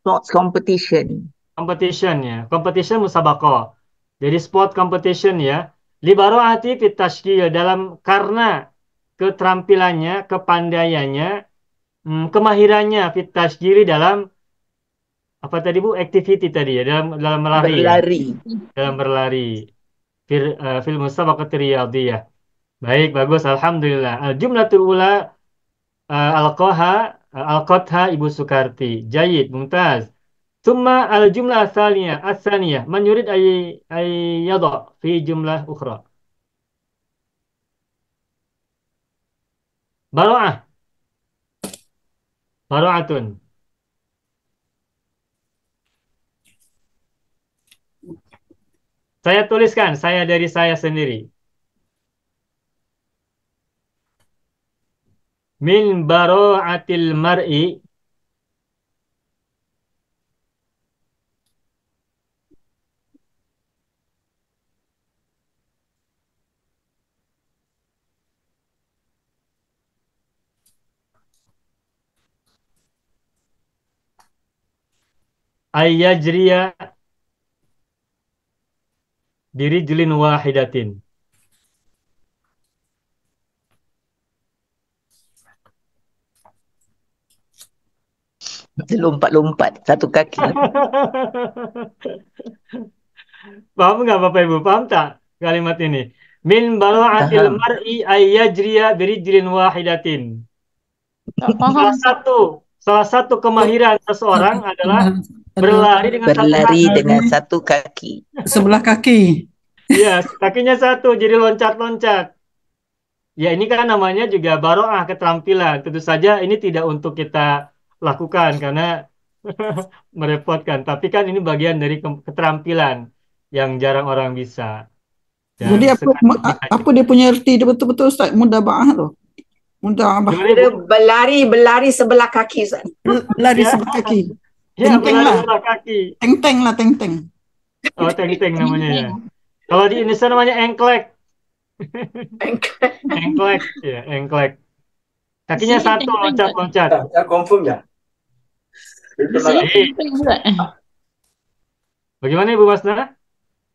sports competition.
Competition ya. Competition musabaqah. Jadi sport competition ya. Libaro'ati fit tashkil dalam karena keterampilannya, kepandaiannya, kemahirannya fit tashkili dalam apa tadi Bu? Activity tadi ya, dalam melari ya.
Berlari.
Dalam berlari. Fil musabaqati riyadhiyah. Baik, bagus. Alhamdulillah. Al-jumlatul ula alqotha Ibu Sukarti. Jayid, mumtaz. Thumma al-jumlah as-saniyah. Man yurid ay yada fi jumlah ukhra. Baro'ah. Baro'atun. Saya tuliskan, saya dari saya sendiri. Min baro'atil mar'i ayyajriya birijlin wahidatin.
Lompat-lompat satu kaki.
Paham nggak Bapak Ibu? Paham tak kalimat ini? Min baro'atil
Paham.
mar'i ayyajriya birijlin wahidatin.
Tak faham.
Salah satu kemahiran seseorang adalah berlari dengan satu
Berlari
kaki.
dengan satu kaki.
Sebelah kaki.
Iya, kakinya satu, jadi loncat-loncat. Ya, ini kan namanya juga baro'ah, keterampilan. Tentu saja ini tidak untuk kita lakukan karena merepotkan. Tapi kan ini bagian dari keterampilan yang jarang orang bisa. Dan
Jadi apa dia punya erti dia betul-betul Ustaz? Mudaba'ah tu. Mudaba'ah.
Gimana, Bu?
Berlari sebelah kaki Ustaz.
Lari
Ya.
sebelah kaki.
Ya,
Teng-teng
berlari
lah.
sebelah kaki.
Teng-teng lah, teng-teng.
Oh, teng-teng namanya ya. Kalau di Indonesia namanya engklek. Engklek, ya, engklek. Kakinya
Di sini
satu,
teng-teng,
loncat-loncat.
Saya confirm ya.
Di sini teng-teng Ustaz.
Bagaimana Ibu Masna?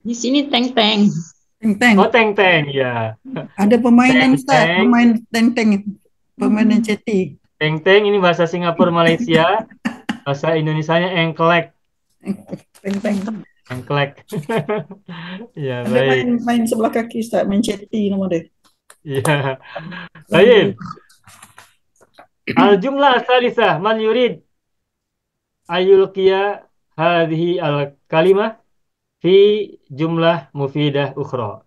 Di sini teng-teng.
Teng-teng.
Oh, teng-teng, ya.
Ada permainan Ustaz,
Teng-teng.
pemain teng-teng. Permainan ceti.
Teng-teng ini bahasa Singapura, Malaysia. Bahasa Indonesianya engklek.
Teng-teng.
Engklek. Ya,
Ada
baik.
main sebelah kaki Ustaz, main ceti nama dia.
Ya. Baik. Al-jumlah salisah man yurid ayulqiya hadhihi al-kalimah fi jumlah mufidah ukhra.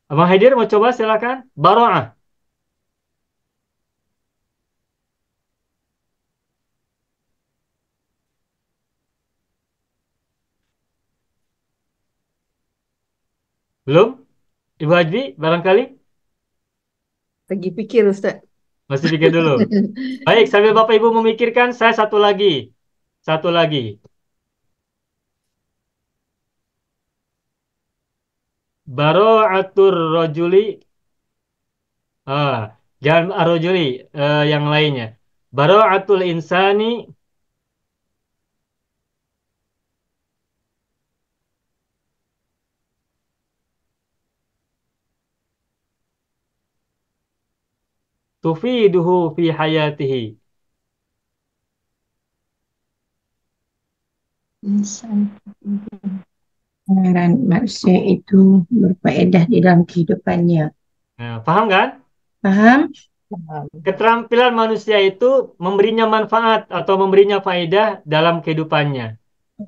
Abang Haidir mau coba silakan. Baro'ah. Belum? Ibu Hajbi barangkali?
Lagi pikir Ustaz.
Masih pikir dulu. Baik, sambil Bapak Ibu memikirkan, saya satu lagi. Satu lagi. Baro'atur rojuli. Jangan arojuli, yang lainnya. Baro'atul insani tufiduhu fi hayatihi.
Kebenaran manusia itu berfaedah di dalam kehidupannya.
Nah, paham kan?
Paham?
Keterampilan manusia itu memberinya manfaat atau memberinya faedah dalam kehidupannya.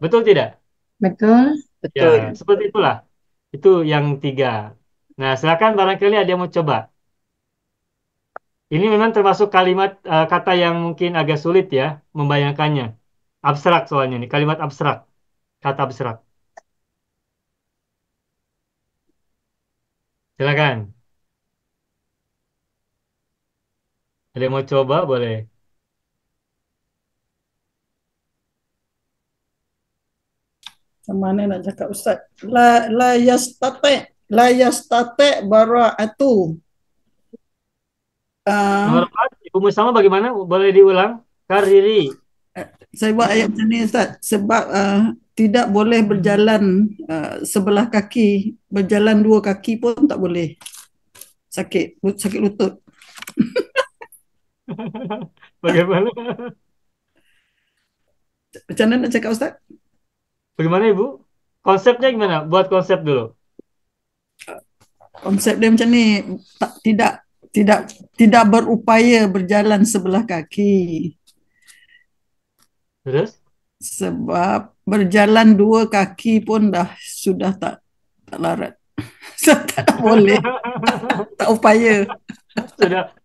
Betul tidak?
Betul.
Betul.
Ya, seperti itulah. Itu yang 3. Nah, silakan barangkali ada yang mau coba. Ini memang termasuk kalimat kata yang mungkin agak sulit ya membayangkannya. Abstrak soalnya nih, kalimat abstrak, kata abstrak. Silakan. Ada yang mau coba boleh.
Macam mana nak cakap Ustaz? La yastate bara'atu.
Nomor 4, Ibu Musama bagaimana? Boleh diulang? Kariri.
Saya buat ayat macam ni Ustaz. Sebab tidak boleh berjalan sebelah kaki. Berjalan 2 kaki pun tak boleh. Sakit lutut.
Bagaimana?
Macam mana nak cakap Ustaz?
Bagaimana Ibu? Konsepnya gimana? Buat konsep dulu.
Konsep dia macam ni, tidak berupaya berjalan sebelah kaki.
Terus?
Sebab berjalan 2 kaki pun sudah tak larat. Tak boleh. Tak upaya.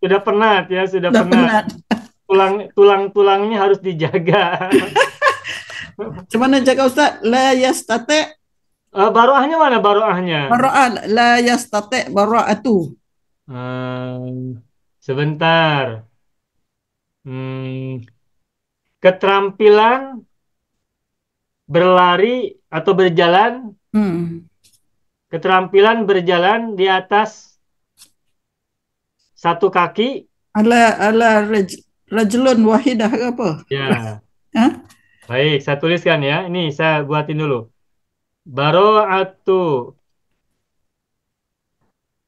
Sudah penat ya, sudah
Dah
penat.
penat.
Tulangnya harus dijaga.
Macam mana cakap Ustaz? La yastate
Baroahnya mana baroahnya?
bara'at. La yastate bara'atu.
Sebentar. Keterampilan berlari atau berjalan. Keterampilan berjalan di atas 1 kaki.
Ala rajulun wahidah ke apa?
Ya.
Ha?
Baik, saya tuliskan ya. Ini saya buatin dulu. Baro'atu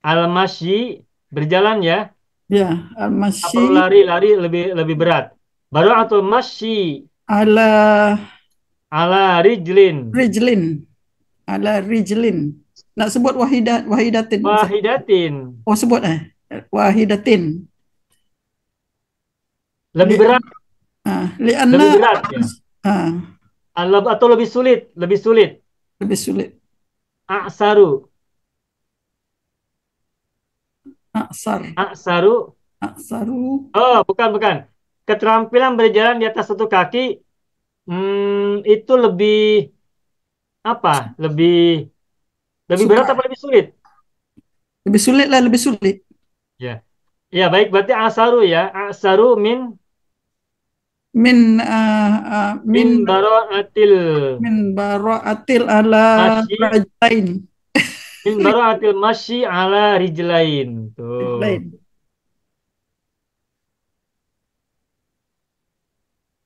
al-masyi berjalan ya.
Ya,
Apa
al-masyi
lari lebih berat. Baro'atul masyi
ala
ala rijlin.
Ala rijlin. Nak sebut wahidatin.
Wahidatin.
Oh sebut wahidatin.
Lebih berat.
Lianna
Lebih berat ya. Atau lebih sulit.
Lebih sulit.
Aksaru.
Aksaru.
Oh, bukan. Keterampilan berjalan di atas 1 kaki itu lebih apa? Lebih berat apa lebih sulit?
Lebih sulit lah, lebih sulit.
Ya. Ya, baik, berarti aksaru ya. Aksaru min
bara'atil ala rajlain.
Min bara'atil masyi ala rijlain. Tuh.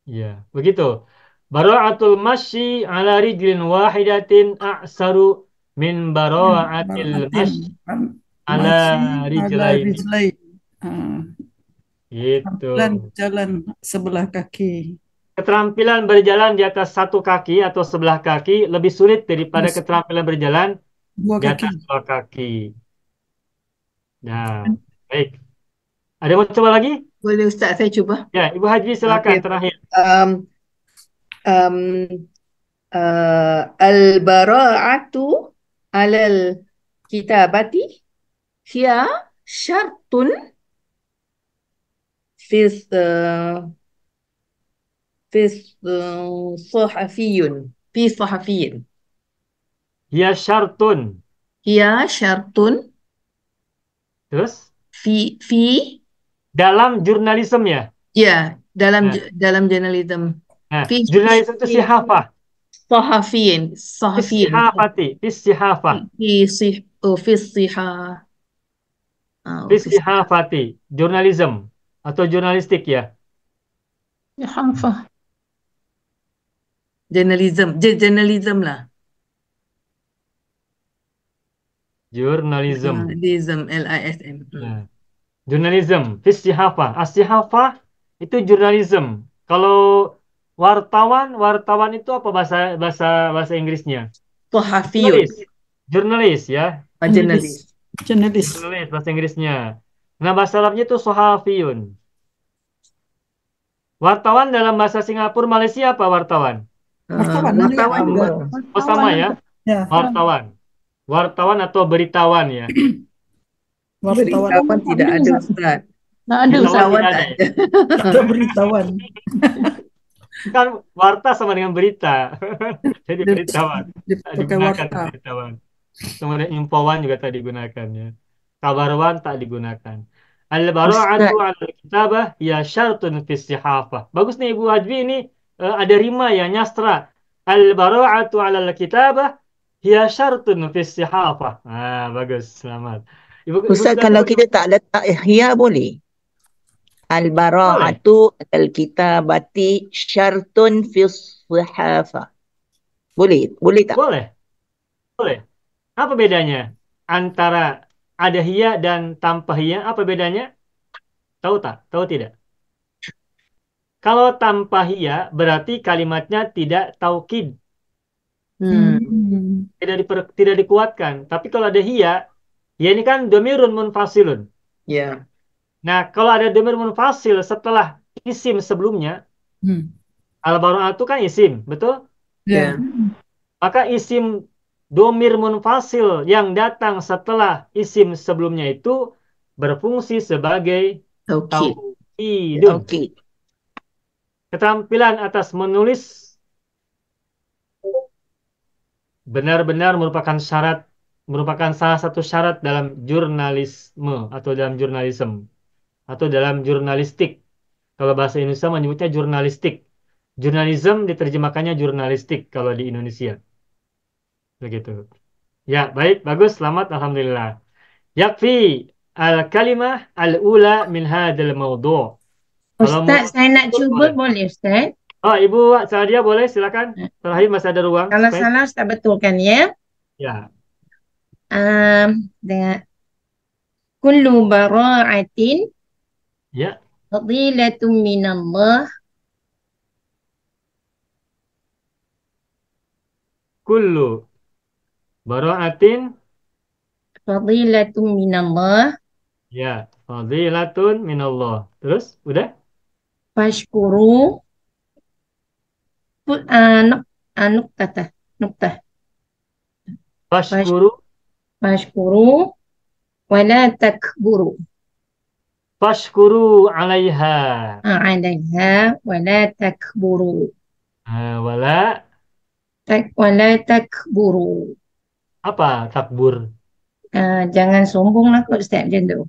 Ya, begitu. Bara'atul masyi ala rijlin wahidatin aksaru min bara'atil masyi ala rijlain. Gitu.
Jalan sebelah kaki.
Keterampilan berjalan di atas 1 kaki atau sebelah kaki lebih sulit daripada keterampilan berjalan di atas 2 kaki. Nah, baik. Ada yang mau coba lagi?
Boleh Ustaz, saya cuba.
Ya, Ibu Haji silakan terakhir.
Al-bara'atu alal kitabati hiya syartun fi sahafiyin.
Hiya syartun. Terus?
Fi
dalam jurnalisme ya?
Ya, dalam jurnalisme.
Nah, jurnalisme itu sihafah.
Sahafiyin.
Sihafati. Sihafati. Jurnalisme atau jurnalistik ya?
Sihafah.
Jurnalisme lah.
Jurnalisme.
LISM.
Nah, jurnalisme. Sihafah. As-sihafah itu jurnalisme. Kalau wartawan itu apa bahasa Inggrisnya?
Sahafiyun.
Jurnalis ya.
Jurnalis
Jurnalis bahasa Inggrisnya. Nah, bahasa Arabnya itu sohafiyun. Wartawan dalam bahasa Singapura, Malaysia apa wartawan?
Wartawan juga.
Wartawan juga.
Oh, sama ya?
Ya,
Wartawan. Wartawan atau beritawan ya?
wartawan.
Beritawan tidak ada, Ustaz.
Tak ada Ustaz.
Beritawan
Beritawan
tidak
tak
ada ya?
ada.
Ada beritawan.
Kan warta sama dengan berita. Jadi
Dia
beritawan. Tak
pakai
digunakan
warta.
beritawan. Kemudian infowan juga tak digunakan ya. Kabarwan tak digunakan. Al-bara'atu
Ustaz,
'ala al-kitabah ya syartun fi sihafah. Bagus nih Ibu Hajwi ini ada rima ya, nyastra. Al-bara'atu 'ala al-kitabah ya syartun fi sihafah. Ah, bagus. Selamat. Ibu
Ustaz
sudah
kalau
tahu?
kita tak letak ihya boleh?
Boleh.
Al-bara'atu al-kitabati syartun fi sihafah. Boleh? Boleh tak?
Boleh. Boleh. Apa bedanya antara ada hiya dan tanpa hiya? Apa bedanya? Tahu tak? Tahu tidak? Kalau tanpa hiya berarti kalimatnya tidak taukid,
Hmm.
tidak dikuatkan. Tapi kalau ada hiya, ya ini kan domirun munfasilun.
Ya.
Nah, kalau ada domir munfasil setelah isim sebelumnya,
Hmm.
al-bara'atu kan isim, betul?
Ya.
Ya.
Maka isim domir munfasil yang datang setelah isim sebelumnya itu berfungsi sebagai
Taukid.
taukidun.
Taukid.
Keterampilan atas menulis benar-benar merupakan salah satu syarat dalam jurnalisme atau dalam jurnalisme atau dalam jurnalistik. Kalau bahasa Indonesia menyebutnya jurnalistik. Jurnalism diterjemahkannya jurnalistik kalau di Indonesia. Begitu. Ya, baik, bagus, selamat, alhamdulillah. Yakfi al-kalimah al-ula min hadal mawdu'. Kalau mau
Ustaz, saya nak cuba
boleh.
boleh Ustaz?
Oh, Ibu Sadia boleh, silakan. Terakhir masih ada ruang.
Kalau
Space.
salah Ustaz betulkan ya.
Ya.
Dengan kullu bara'atin
Ya.
fadilatun minallah
Kullu bara'atin
fadilatun minallah
ya fadilatun minallah. Terus udah?
fashkuru nuktah nuktah
Fashkuru
fashkuru wala takburu
fashkuru 'alaiha.
alaiha wala takburu
Wala
wala takburu.
apa takbur?
Jangan sombong lah kalau Ustaz macam tu.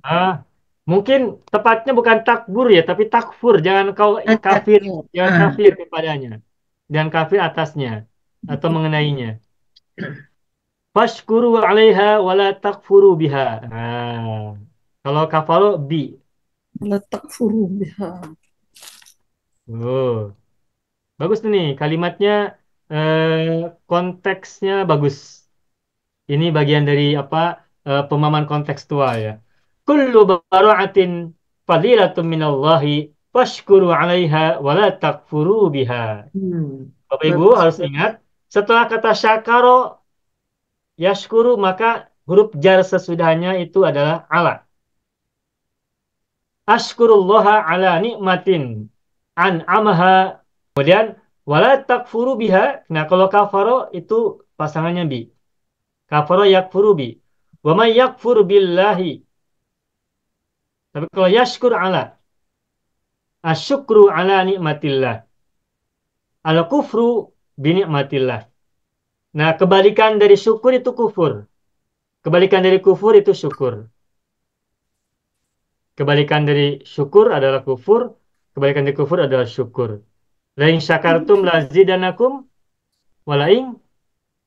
Mungkin tepatnya bukan takbur ya, tapi takfur. Jangan kau kafir,
Takbur.
jangan kafir kepadanya. Dan kafir atasnya atau mengenainya. Fashkuru 'alaiha wala takfuru biha. Kalau kafaru bi.
Letak furu biha.
Oh, bagus nih kalimatnya, konteksnya bagus. Ini bagian dari apa? Pemahaman kontekstual ya. Kullu bara'atin fadilatun minallahi fashkuru 'alaiha wa la takfuru biha. Bapak Ibu
Bagus.
harus ingat, setelah kata syakaro yashkuru maka huruf jar sesudahnya itu adalah ala. Ashkurullaha ala nikmatin an'amaha. Kemudian wala takfuru biha. Nah, kalau kafaro itu pasangannya bi. Kafaro yakfuru bi. Wa may yakfur billahi. Tapi kalau yashkur ala. Asyukru ala nikmatillah. Al kufru bi nikmatillah. Nah, kebalikan dari syukur itu kufur. Kebalikan dari kufur itu syukur. Kebalikan dari syukur adalah kufur. Kebalikan dari kufur adalah syukur. Lain syakartum lazidanakum walaing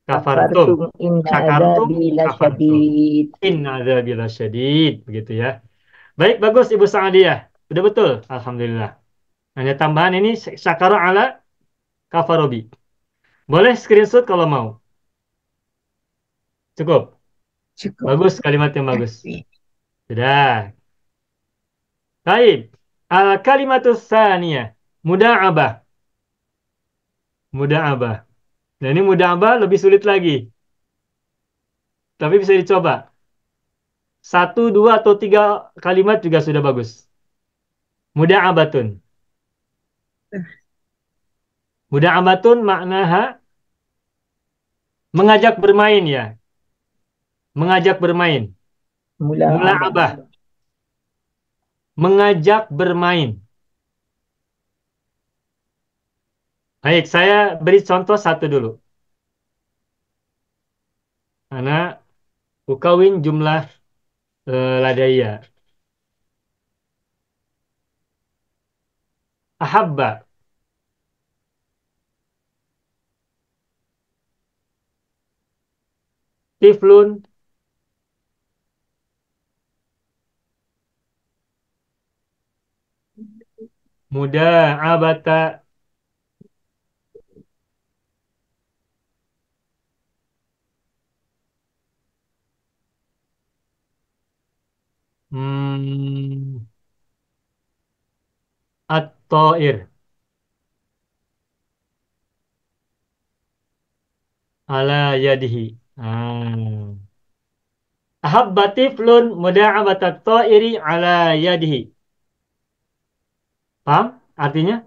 kafartum.
Kafartum inna
Syakartum
adzabi
kafartum.
lasyadid.
Inna adzabi lasyadid. Begitu ya. Baik, bagus Ibu Sa'adiyah. Sudah betul. Alhamdulillah. Hanya tambahan ini syakara ala kafarobi. Boleh screenshot kalau mau. Cukup.
Cukup.
Bagus, kalimat yang bagus. Sudah. Baik. Al-kalimatus tsaniyah. Muda'abah. Muda'abah. Nah, ini muda'abah lebih sulit lagi. Tapi bisa dicoba. 1, 2 atau 3 kalimat juga sudah bagus. Muda'abatun. Muda'abatun maknaha mengajak bermain ya. Mengajak bermain. Mula'abah. Mengajak bermain. Baik, saya beri contoh satu dulu. Ana ukawin jumlah ladaya. Ahabba. Tiflun. Muda'abata. At-ta'ir. Ala yadihi. Ahabba tiflun muda'abata at-ta'iri ala yadihi. Paham artinya?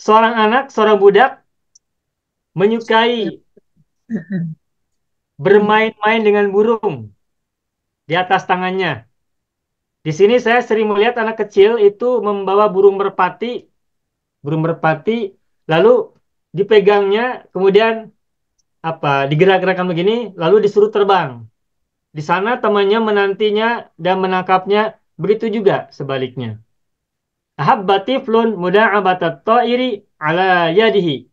Seorang anak, seorang budak menyukai bermain-main dengan burung di atas tangannya. Di sini saya sering melihat anak kecil itu membawa burung merpati, lalu dipegangnya, kemudian digerak-gerakkan begini, lalu disuruh terbang. Di sana temannya menantinya dan menangkapnya, begitu juga sebaliknya. Ahabba tiflun muda'abatat ta'iri ala yadihi.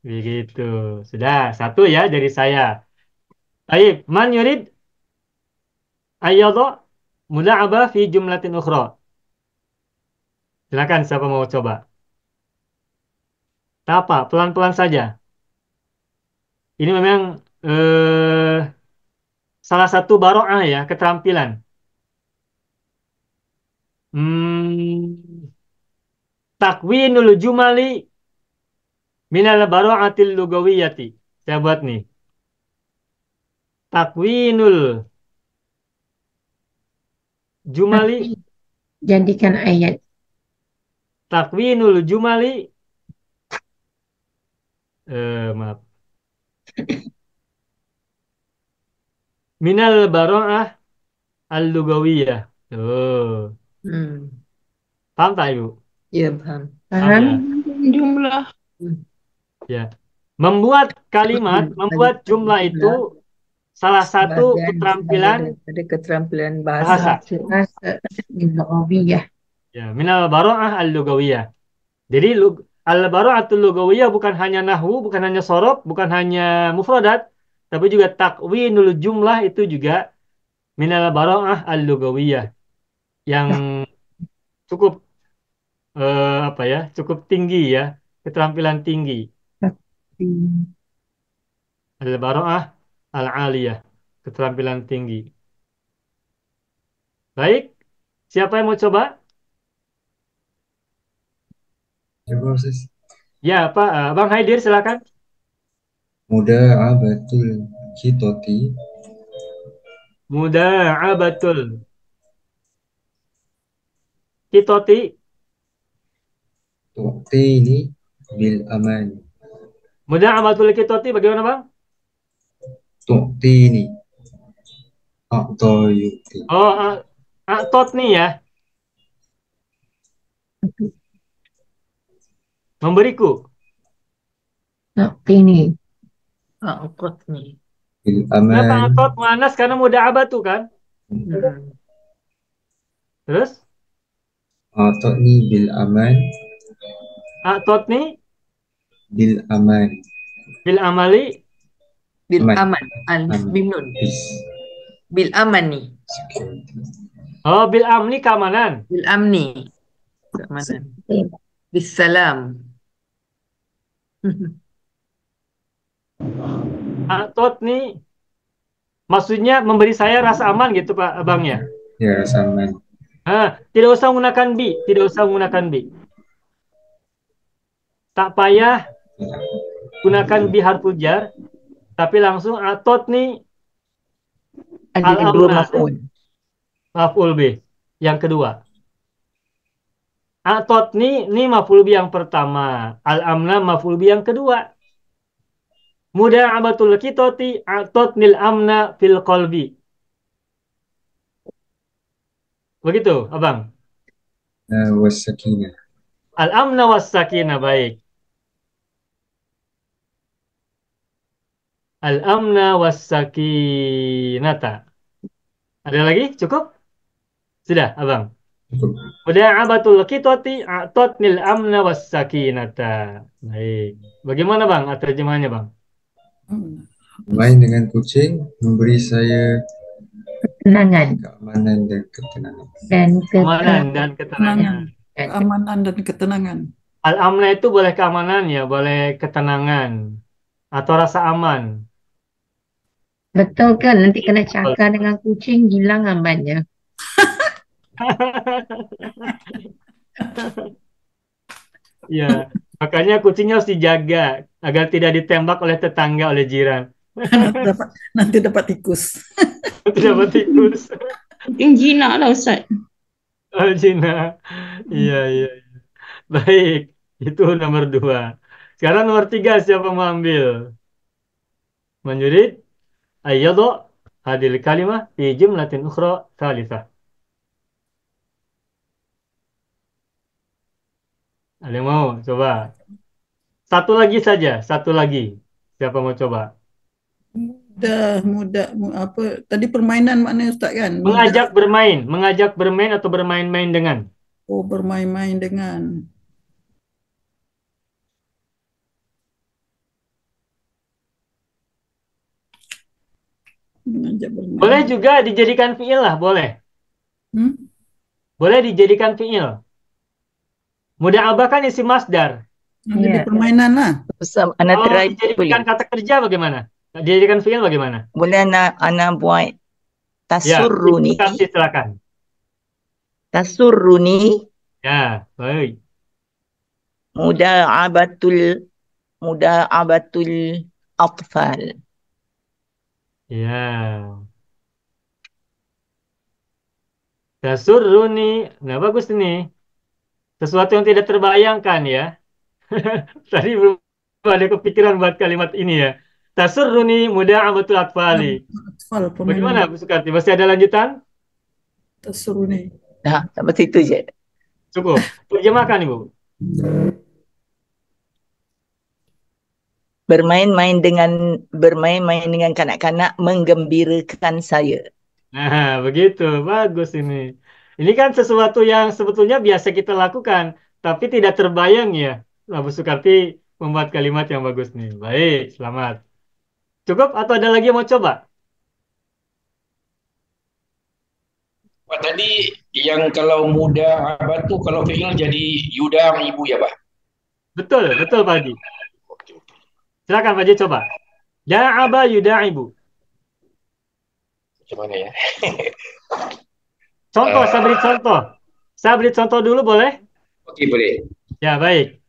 Begitu. Sudah, satu ya dari saya. Baik, man yurid ayyadha muda'abah fi jumlatin ukhra. Silakan siapa mau coba. Tak apa, pelan-pelan saja. Ini memang salah satu baro'ah ya, keterampilan. Takwinul jumali minal baro'atil lugawiyyati. Saya buat nih. Takwinul jumali.
Jadikan ayat.
Takwinul jumali. Maaf. Minal baro'ah al-lugawiyyah. Tuh. Paham tak, Ibu?
Ya, paham.
Paham ya?
Jumlah.
Ya. Membuat kalimat, membuat jumlah itu salah satu keterampilan
Ada keterampilan
bahasa.
Bahasa lughawiyah.
Ya, minal baro'ah al-lughawiyah. Jadi al-baro'atul lughawiyah bukan hanya nahwu, bukan hanya sorof, bukan hanya mufradat, tapi juga takwinul jumlah itu juga minal baro'ah al-lughawiyah yang cukup cukup tinggi ya, keterampilan tinggi. Al-baro'ah al-aliyah, keterampilan tinggi. Baik, siapa yang mau coba?
Coba Ustaz.
Ya, Pak. Bang Haidir, silakan.
Muda'abatul khitoti.
Muda'abatul khitoti.
Tu'tini bil aman.
Muda'abatul khitoti bagaimana, Bang?
Tu'tini. A'toyuti.
Oh, atot nih ya. Memberiku.
Ini.
Angkot nih.
Bil
Kenapa
aman.
atot muannas? Karena muda'abatu kan. Terus?
A'toni bil aman.
Atot nih
Bil aman.
bil amali.
Bil
Aman.
aman. Mim nun.
Peace.
Bil aman nih.
Security.
Oh, bil amni keamanan.
Bil amni. Keamanan. Bis salam.
Atot nih maksudnya memberi saya rasa aman gitu, Pak Abang ya.
Ya, rasa aman.
Tidak usah menggunakan bi, tidak usah menggunakan bi. Tak payah gunakan bi harful jar, tapi langsung atot nih
Ada dua
Al-amna,
maf'ul.
maf'ul bih. Yang kedua. A'totni, ini maf'ul bih yang pertama. Al-amna maf'ul bih yang kedua. Muda'abatul kitoti a'totnil amna fil qalbi. Begitu, Abang.
Wasakinah.
Al-amna was sakinah, baik. Al-amna was sakinata. Ada lagi? Cukup? Sudah, Abang.
Cukup.
Muda'abatul kitoti a'totnil amna was sakinata. Baik. Bagaimana, Bang? Terjemahannya, Bang?
Main dengan kucing memberi saya
Ketenangan
keamanan dan ketenangan.
dan
Keamanan dan
Ketenangan,
ketenangan.
keamanan dan ketenangan.
Al-amna itu boleh keamanan ya, boleh ketenangan. Atau rasa aman.
Betul kan? Nanti kena cakar dengan kucing, hilang amannya.
Ya, makanya kucingnya harus dijaga agar tidak ditembak oleh tetangga, oleh jiran.
Nanti dapat tikus.
Tidak dapat tikus.
Mungkin jinak lah Ustaz.
Oh, Cina. Iya, iya. Baik, itu nomor 2. Sekarang nomor 3, siapa mau ambil? Menyurit ayyadha hadil kalimah fi jumlatin ukhra thalithah. Ada yang mau coba? Satu lagi saja, satu lagi. Siapa mau coba?
Mudah, apa tadi permainan maknanya Ustaz kan?
Mengajak bermain atau bermain-main dengan.
Oh, bermain-main dengan. Mengajak bermain.
Boleh juga dijadikan fi'il lah, boleh. Boleh dijadikan fi'il. Muda'abah kan isim masdar.
Jadi permainan lah.
Anak
Kalau
try
dijadikan kata kerja bagaimana? Dijadikan fi'il bagaimana?
boleh anak buat
Ya,
tasurruni.
silakan.
Tasurruni
Ya, baik.
muda'abatul atfal.
Ya. Tasurruni. Nah, bagus ini. Sesuatu yang tidak terbayangkan ya. Tadi belum ada kepikiran buat kalimat ini ya. Tasurruni muda'abatul atfali.
Atfal,
Bagaimana
permainan
Bu Sukarti? Masih ada lanjutan?
tasuruni.
Nah, sampai situ je.
Cukup. Terjemahkan Ibu.
Bermain-main dengan kanak-kanak menggembirakan saya.
Nah, begitu. Bagus ini. Ini kan sesuatu yang sebetulnya biasa kita lakukan, tapi tidak terbayang ya. Nah, Bu Sukarti membuat kalimat yang bagus nih. Baik, selamat. Cukup atau ada lagi yang mau coba?
Pak, tadi yang kalau muda abad tuh kalau fi'il jadi yuda ibu ya, Pak?
Betul, betul Pak Haji. Silakan Pak Haji coba. Da'aba yuda'ibu.
Gimana ya?
Contoh, saya beri contoh. Saya beri contoh dulu boleh?
Oke, boleh.
Ya, baik.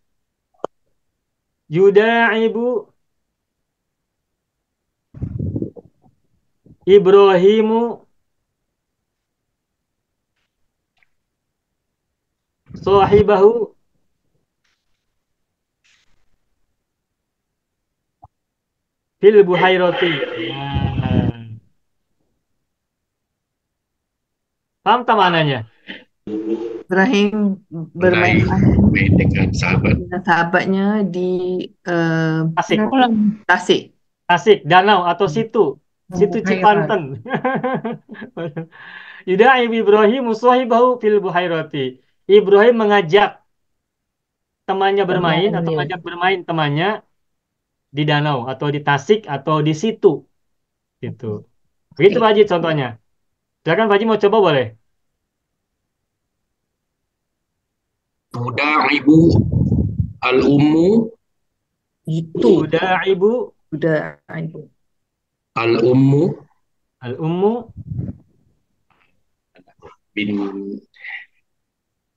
Yuda'ibu Ibrahimu sahibahu fil buhairati. Paham tak maknanya?
Ibrahim bermain
Main dengan sahabat.
dengan sahabatnya di
Tasik.
Tasik.
Tasik, danau atau situ. Situ Cipanten. Yuda'i Ibrahim sahibahu fil buhairati. Ibrahim mengajak temannya bermain atau mengajak bermain temannya di danau atau di Tasik atau di situ. Gitu. Begitu Pak Haji contohnya. Silakan Pak Haji mau coba boleh?
Muda ibu al-ummu
Itu
Yuda'ibu
sudah ibu.
al-ummu
al-ummu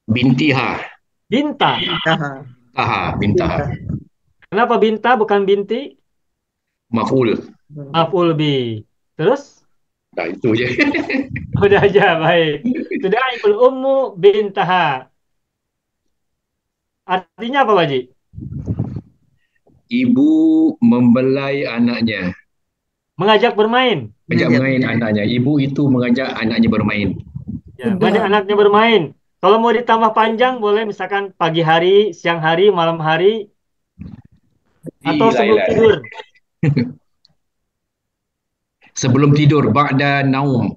bintiha.
binta.
Bintaha.
Kenapa binta bukan binti?
Maf'ul.
Maf'ul bi. Terus
Nah, itu je.
Udah aja, baik. Tudaibul ummu bintaha. Artinya apa, Pak Haji?
Ibu membelai anaknya.
Mengajak bermain.
Ajak
Mengajak
main anaknya. Ibu itu mengajak anaknya bermain.
Ya,
Sudah.
mengajak anaknya bermain. Kalau mau ditambah panjang, boleh misalkan pagi hari, siang hari, malam hari, atau sebelum
Lain-lain.
tidur.
Sebelum tidur, ba'da naum.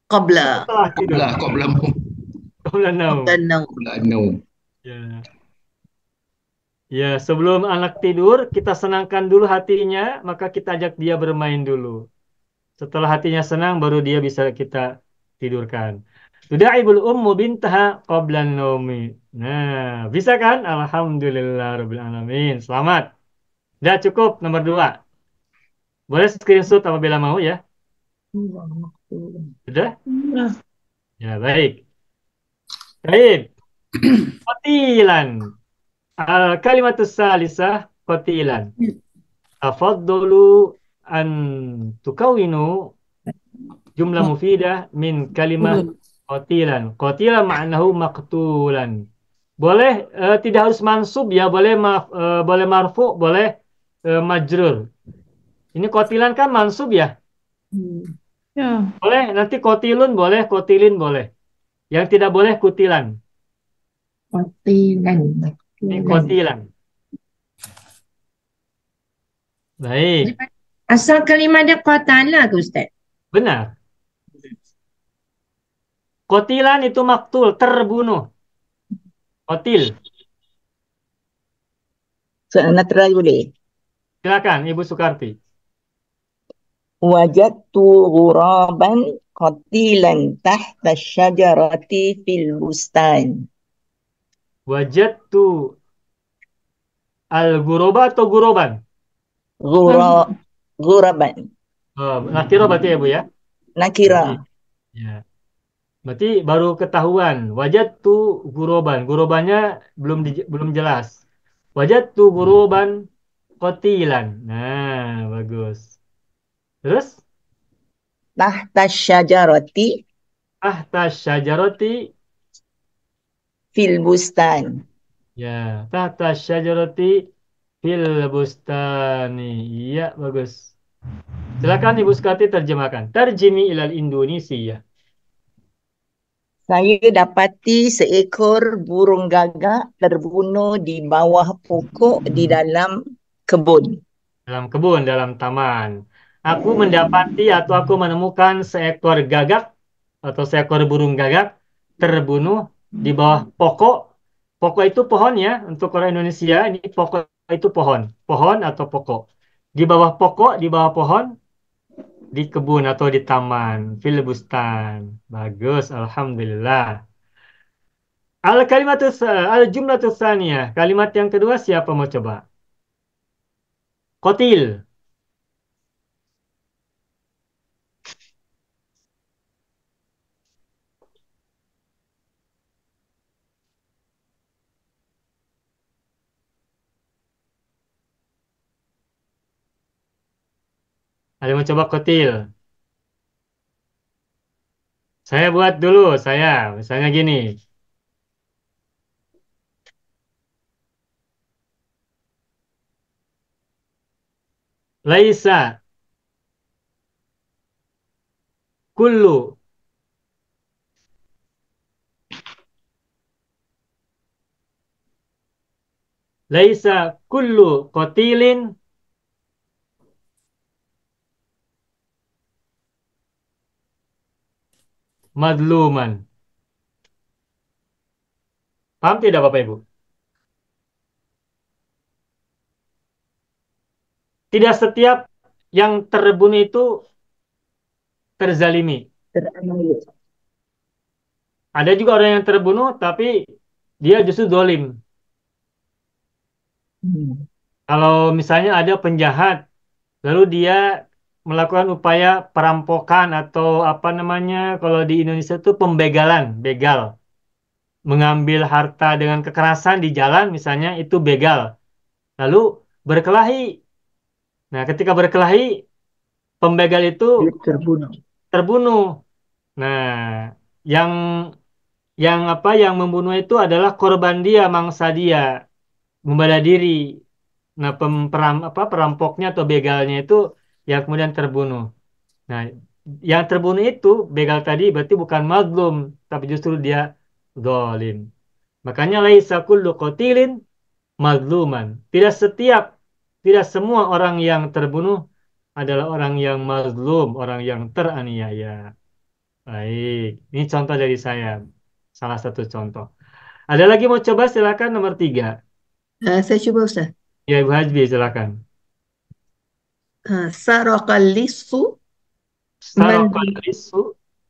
Qabla.
Setelah tidur.
Qabla
Qabla naum.
Qabla naum.
naum.
Ya. Ya, sebelum anak tidur, kita senangkan dulu hatinya, maka kita ajak dia bermain dulu. Setelah hatinya senang, baru dia bisa kita tidurkan. Tuda'ibul ummu bintaha qablan naumi. Nah, bisa kan? Alhamdulillah rabbil alamin. Selamat. Udah cukup nomor 2. Boleh screenshot apabila mau ya. Sudah? Ya, baik. Baik. Qatilan. Al-kalimatus salisah qatilan. Tafaddalu an tukawinu jumlah mufidah min kalimah qatilan. Qatilan ma'nahu maqtulan. Boleh tidak harus mansub ya, boleh boleh marfu, boleh majrur. Ini qatilan kan mansub ya?
Ya.
Boleh nanti qatilun boleh, qatilin boleh. Yang tidak boleh kutilan.
Qatilan.
Ini qatilan. Baik,
Asal kalimah dia qatala ke Ustaz?
benar. Qatilan itu maktul, terbunuh. Qatil.
Nak try boleh?
Silakan Ibu Sukarti.
Wajadtu ghuraban qatilan tahta syajarati fil bustan.
Wajadtu al-guroba atau guroban?
Ghuraban.
Nakiro berarti ya Bu ya?
Nakira.
Ya. Berarti baru ketahuan. Wajadtu guroban. Gurobannya belum jelas. Wajadtu guroban qatilan. Nah, bagus. Terus
Tahta syajarati
tahta syajarati,
fil bustan.
ya, tahta syajarati fil bustani. Iya, bagus. Silakan Ibu Sukarti terjemahkan. Terjemi ilal Indonesia.
Saya dapati seekor burung gagak terbunuh di bawah pokok di dalam kebun.
Dalam kebun, dalam taman. Aku mendapati atau aku menemukan seekor gagak atau seekor burung gagak terbunuh di bawah pokok. Pokok itu pohon ya, untuk orang Indonesia ini pokok itu pohon. Pohon atau pokok. Di bawah pokok, di bawah pohon, di kebun atau di taman. Fil bustan. Bagus, alhamdulillah. Al-jumlatus tsaniyah. Kalimat yang kedua siapa mau coba? Qatil. Ada yang mau coba qatil? Saya buat dulu, misalnya gini. Laisa kullu laisa kullu qatilin madluman. Paham tidak Bapak Ibu? Tidak setiap yang terbunuh itu terzalimi. Ada juga orang yang terbunuh tapi dia justru dolim. Kalau misalnya ada penjahat, lalu dia melakukan upaya perampokan atau apa namanya, kalau di Indonesia itu pembegalan, begal. Mengambil harta dengan kekerasan di jalan misalnya itu begal. Lalu berkelahi. Nah, ketika berkelahi, pembegal itu
Dia terbunuh.
terbunuh. Nah, yang yang membunuh itu adalah korban dia, mangsa dia, membela diri. Nah, perampoknya atau begalnya itu yang kemudian terbunuh. Nah, yang terbunuh itu begal tadi berarti bukan mazlum, tapi justru dia zalim. Makanya laisa kullu qatilin mazluman. Tidak semua orang yang terbunuh adalah orang yang mazlum, orang yang teraniaya. Baik, ini contoh dari saya. Salah satu contoh. Ada lagi mau coba silakan nomor 3.
Saya cuba Ustaz.
Ya, Ibu Hajbi silakan.
Saraqal lisu
Saraqal
manzil
lisu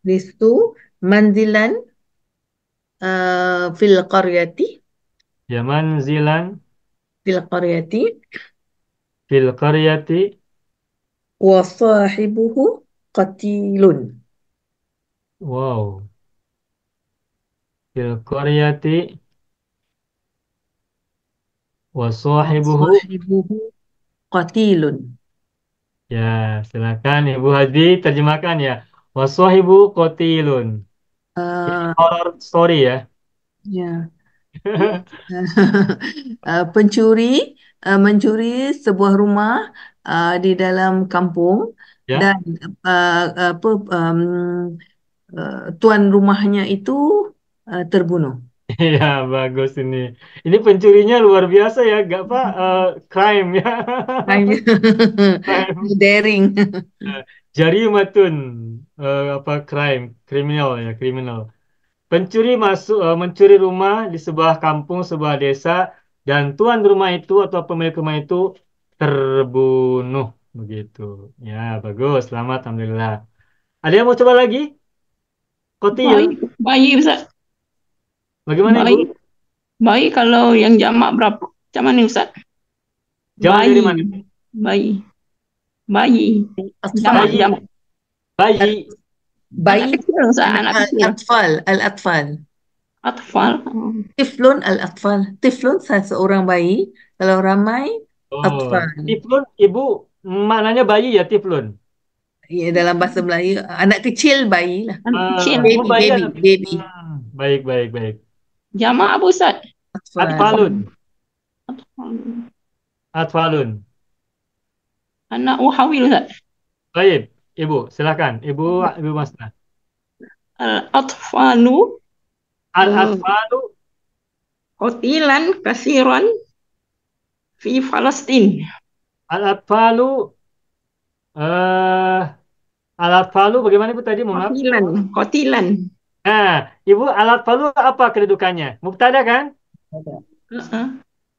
lisu manzilan fil qaryati
ya manzilan
fil qaryati
fil qaryati.
wa sahibuhu qatilun.
Wow. Fil qaryati wa
Wa
sahibuhu.
sahibuhu qatilun.
Ya, silakan Ibu Hadi terjemahkan ya. Wasohibu kotilun. Ini
Uh,
horror story ya.
ya. Pencuri mencuri sebuah rumah di dalam kampung
Ya,
dan tuan rumahnya itu terbunuh.
ya bagus ini. Ini pencurinya luar biasa ya, gak apa crime ya. Crime.
Daring.
Jarimatun apa crime, kriminal ya, kriminal. Pencuri mencuri rumah di sebuah kampung, sebuah desa, dan tuan rumah itu atau pemilik rumah itu terbunuh begitu. Ya, bagus. Selamat, alhamdulillah. Ada yang mau coba lagi? Kotil.
Bayi Ustaz.
Bagaimana Ibu?
Bayi kalau yang jamak berapa? Macam mana Ustaz?
Jamak dari mana?
Bayi.
Atfal.
Jamak.
Bayi.
Anak kecil Ustaz, anak kecil.
Al-atfal.
Atfal.
Tiflun al-atfal. Tiflun seorang bayi. Kalau ramai
Oh,
atfal.
Tiflun, Ibu, maknanya bayi ya Tiflun.
Ya, dalam bahasa Melayu anak kecil bayi lah.
Anak kecil.
Baby.
Baik, baik, baik.
Jamak apa Ustaz?
Atfalun. Atfalun.
Anak wahawil Ustaz.
Baik, Ibu, silakan. Ibu Masna.
Al-atfalu
Al-atfalu
qatilan kasiran fi Palestin.
Al-atfalu Al-atfalu bagaimana Ibu tadi? Mohon maaf.
Qatilan.
Nah, Ibu al-atfalu apa kedudukannya? Mubtada kan?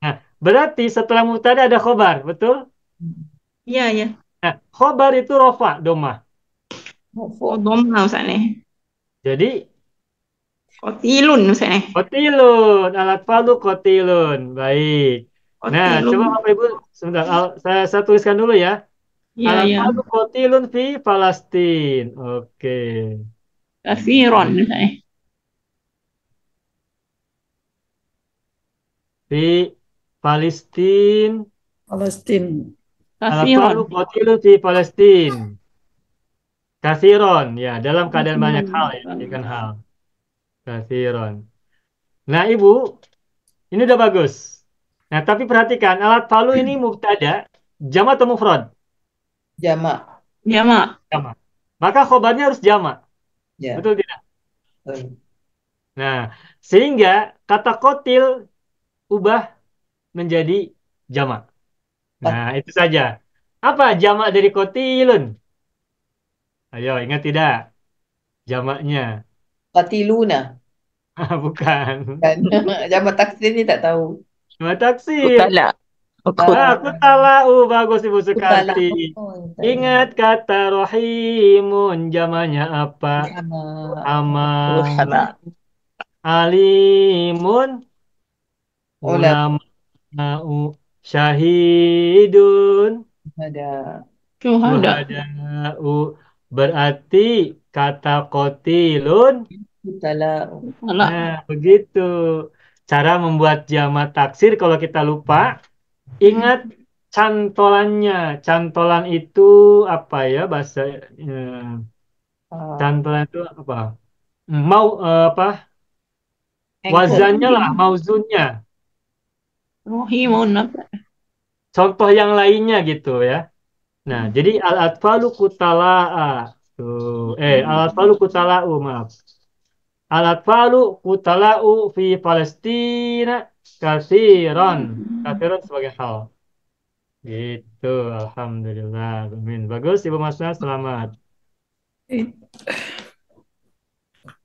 Nah, berarti setelah mubtada ada khobar, betul?
Iya, ya.
Nah, khobar itu rofa, domah.
Domah Ustaz nih.
Jadi
Qatilun Ustaz nih.
kotilun, al-atfalu kotilun. Baik. Nah,
Qatilun.
coba Bapak Ibu sebentar. Saya tuliskan dulu ya.
Iya, ya.
Al-atfalu kotilun fi Palestin. Oke.
Kafiron Ustaz nih.
Fi Palestin. Al-atfalu kotilun fi Palestin. Kathiron, ya, dalam keadaan banyak hal ya, bukan hal. Kathiron. Nah, Ibu, ini udah bagus. Nah, tapi perhatikan, alat falu ini mubtada, jamak atau mufrad?
Jamak.
Jamak.
Jamak. Maka khobarnya harus jamak.
Ya.
Betul tidak? Nah, sehingga kata kotil ubah menjadi jamak. Nah, itu saja. Apa jamak dari kotilun? Ayo, ingat tidak? Jamaknya.
Qatiluna.
Bukan.
Jamak taksir ni tak tahu.
Jamak taksir.
Kutala.
Aku tahu bagus Ibu Sukarti. Ingat kata rohimun jamaknya apa? Ama. Alimun. Ulama'u. Syahidun. Syuhada'u. Berarti kata kotilun. Nah, begitu. Cara membuat jamak taksir kalau kita lupa. Ingat cantolannya. Cantolan itu apa ya bahasa Cantelan itu apa? Mau apa?
Anchor.
Wazannya lah, mauzunnya.
Rohi mau nafas.
Contoh yang lainnya gitu ya. Nah, jadi al-atfalu kutala'a. Tuh, al-atfalu kutala'u, maaf. Al-atfalu kutala'u fi Palestina kasiron. Kasiron sebagai hal. Gitu, alhamdulillah. Amin. Bagus, Ibu Masna, selamat.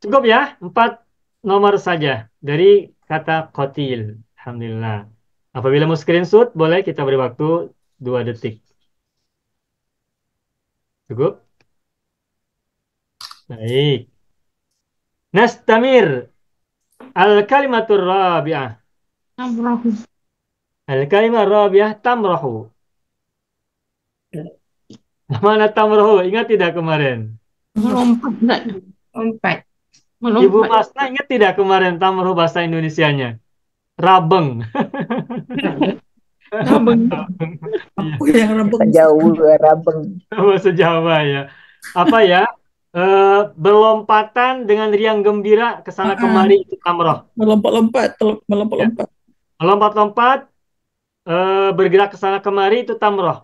Cukup ya, 4 nomor saja dari kata kotil. Alhamdulillah. Apabila mau screenshot, boleh kita beri waktu 2 detik. Cukup? Baik. Nastamir. Al-kalimatur rabi'ah.
Namrahu.
Al-kalimah rabi'ah tamrahu. Mana tamrahu? Ingat tidak kemarin?
Melompat. Enggak.
Empat.
Ibu
Melompat.
Masna ingat tidak kemarin tamrahu bahasa Indonesianya? Rabeng.
Rabeng.
Apa yang rabeng?
Jawa rabeng.
Bahasa Jawa ya. Apa ya? Berlompatan dengan riang gembira ke sana kemari itu tamroh.
Melompat-lompat, melompat-lompat.
Melompat-lompat, bergerak ke sana kemari itu tamroh.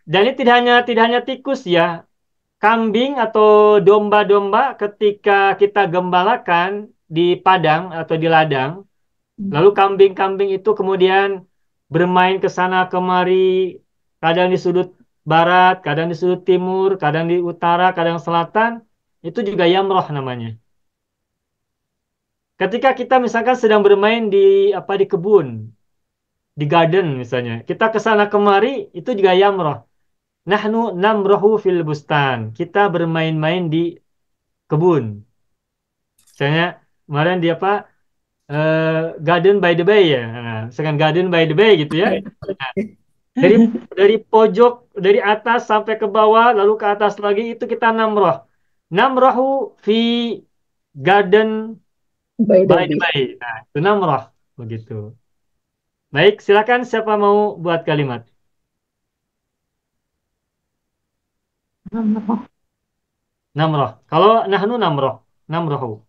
Dan ini tidak hanya tikus ya. Kambing atau domba-domba ketika kita gembalakan di padang atau di ladang, lalu kambing-kambing itu kemudian bermain ke sana kemari, kadang di sudut barat, kadang di sudut timur, kadang di utara, kadang selatan, itu juga yamroh namanya. Ketika kita misalkan sedang bermain di kebun, di garden misalnya, kita ke sana kemari, itu juga yamroh. Nahnu namrohu fil bustan. Kita bermain-main di kebun. Misalnya kemarin di apa? Garden by the Bay ya. Nah, misalkan Garden by the Bay gitu ya. Nah, dari pojok, dari atas sampai ke bawah, lalu ke atas lagi itu kita namroh. Namrohu fi Garden
By the
by the
way.
Bay. Nah, itu namroh begitu. Baik, silakan siapa mau buat kalimat?
Namrahu.
Namroh. Kalau nahnu namroh, namrohu.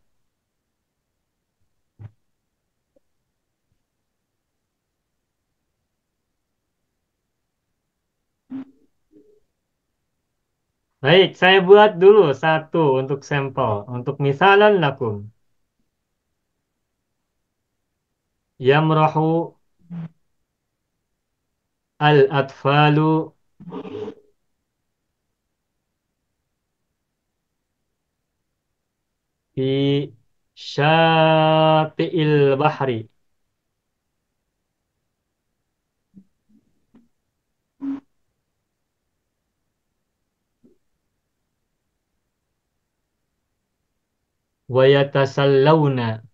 Baik, saya buat dulu satu untuk sampel, untuk misalan lakum. Yamrahu al-atfalu fi syati'il bahri. Wa yatasallawna.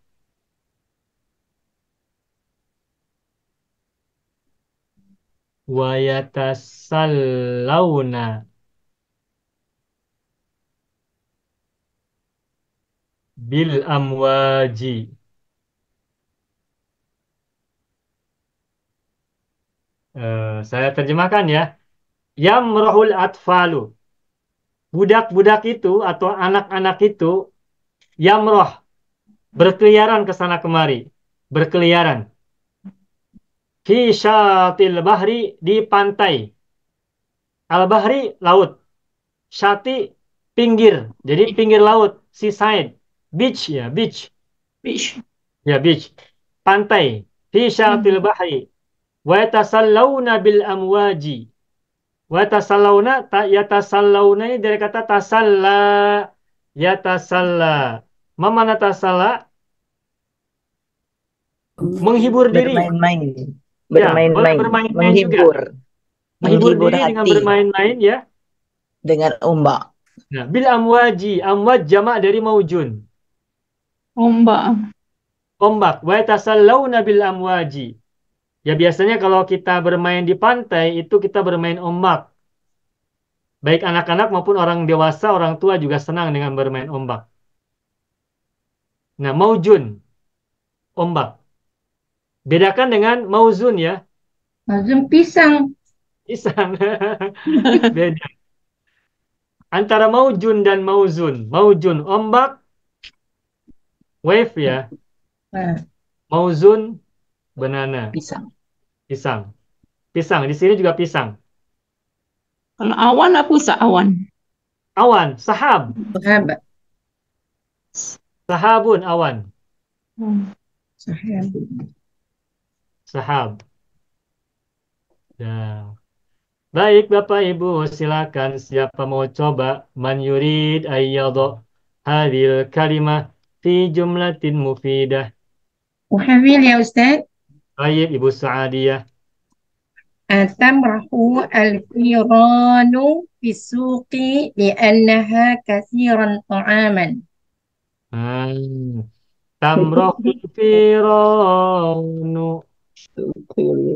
Wa yatasallawna. Bil amwaji. Saya terjemahkan ya. Yamrahul atfalu. Budak-budak itu atau anak-anak itu yamroh. Berkeliaran ke sana kemari. Berkeliaran. Fi syatil bahri, di pantai. Al-bahri, laut. Syati, pinggir. Jadi pinggir laut. Seaside. Beach ya, beach.
Beach.
Ya, beach. Pantai. Fi syatil bahri. Wa yatasallawna bil amwaji. Wa yatasallawna, yatasallawna ini dari kata tasalla. Yatasalla. Mana tasalla? Menghibur diri.
Bermain-main.
Ya, boleh
Bermain-main.
bermain-main juga.
Menghibur.
Menghibur
Menghibur
diri dengan
hati
bermain-main ya.
dengan ombak.
Nah, bil amwaji. Amwaj jamak dari maujun.
Ombak.
Ombak. Wa yatasallawna bil amwaji. Ya biasanya kalau kita bermain di pantai itu kita bermain ombak. Baik anak-anak maupun orang dewasa, orang tua juga senang dengan bermain ombak. Nah, maujun. Ombak. Bedakan dengan mauzun ya.
Mazum pisang.
Pisang. Beda. antara maujun dan mauzun. Maujun ombak, wave ya. Mauzun banana,
Pisang.
pisang. Pisang di sini juga pisang.
Kalau awan apa Ustaz? Awan.
Awan, sahab.
Sahabat.
Sahabun awan.
Sahabat.
Sahab. Ya. Baik Bapak Ibu, silakan siapa mau coba man yurid ayyadha hadhil kalimah fi jumlatin mufidah.
Uhawil ya Ustaz.
Baik Ibu Sa'adiyah.
Tamrahu al-firanu fi suqi li'annaha kathiran ta'aman.
Tamrahul firanu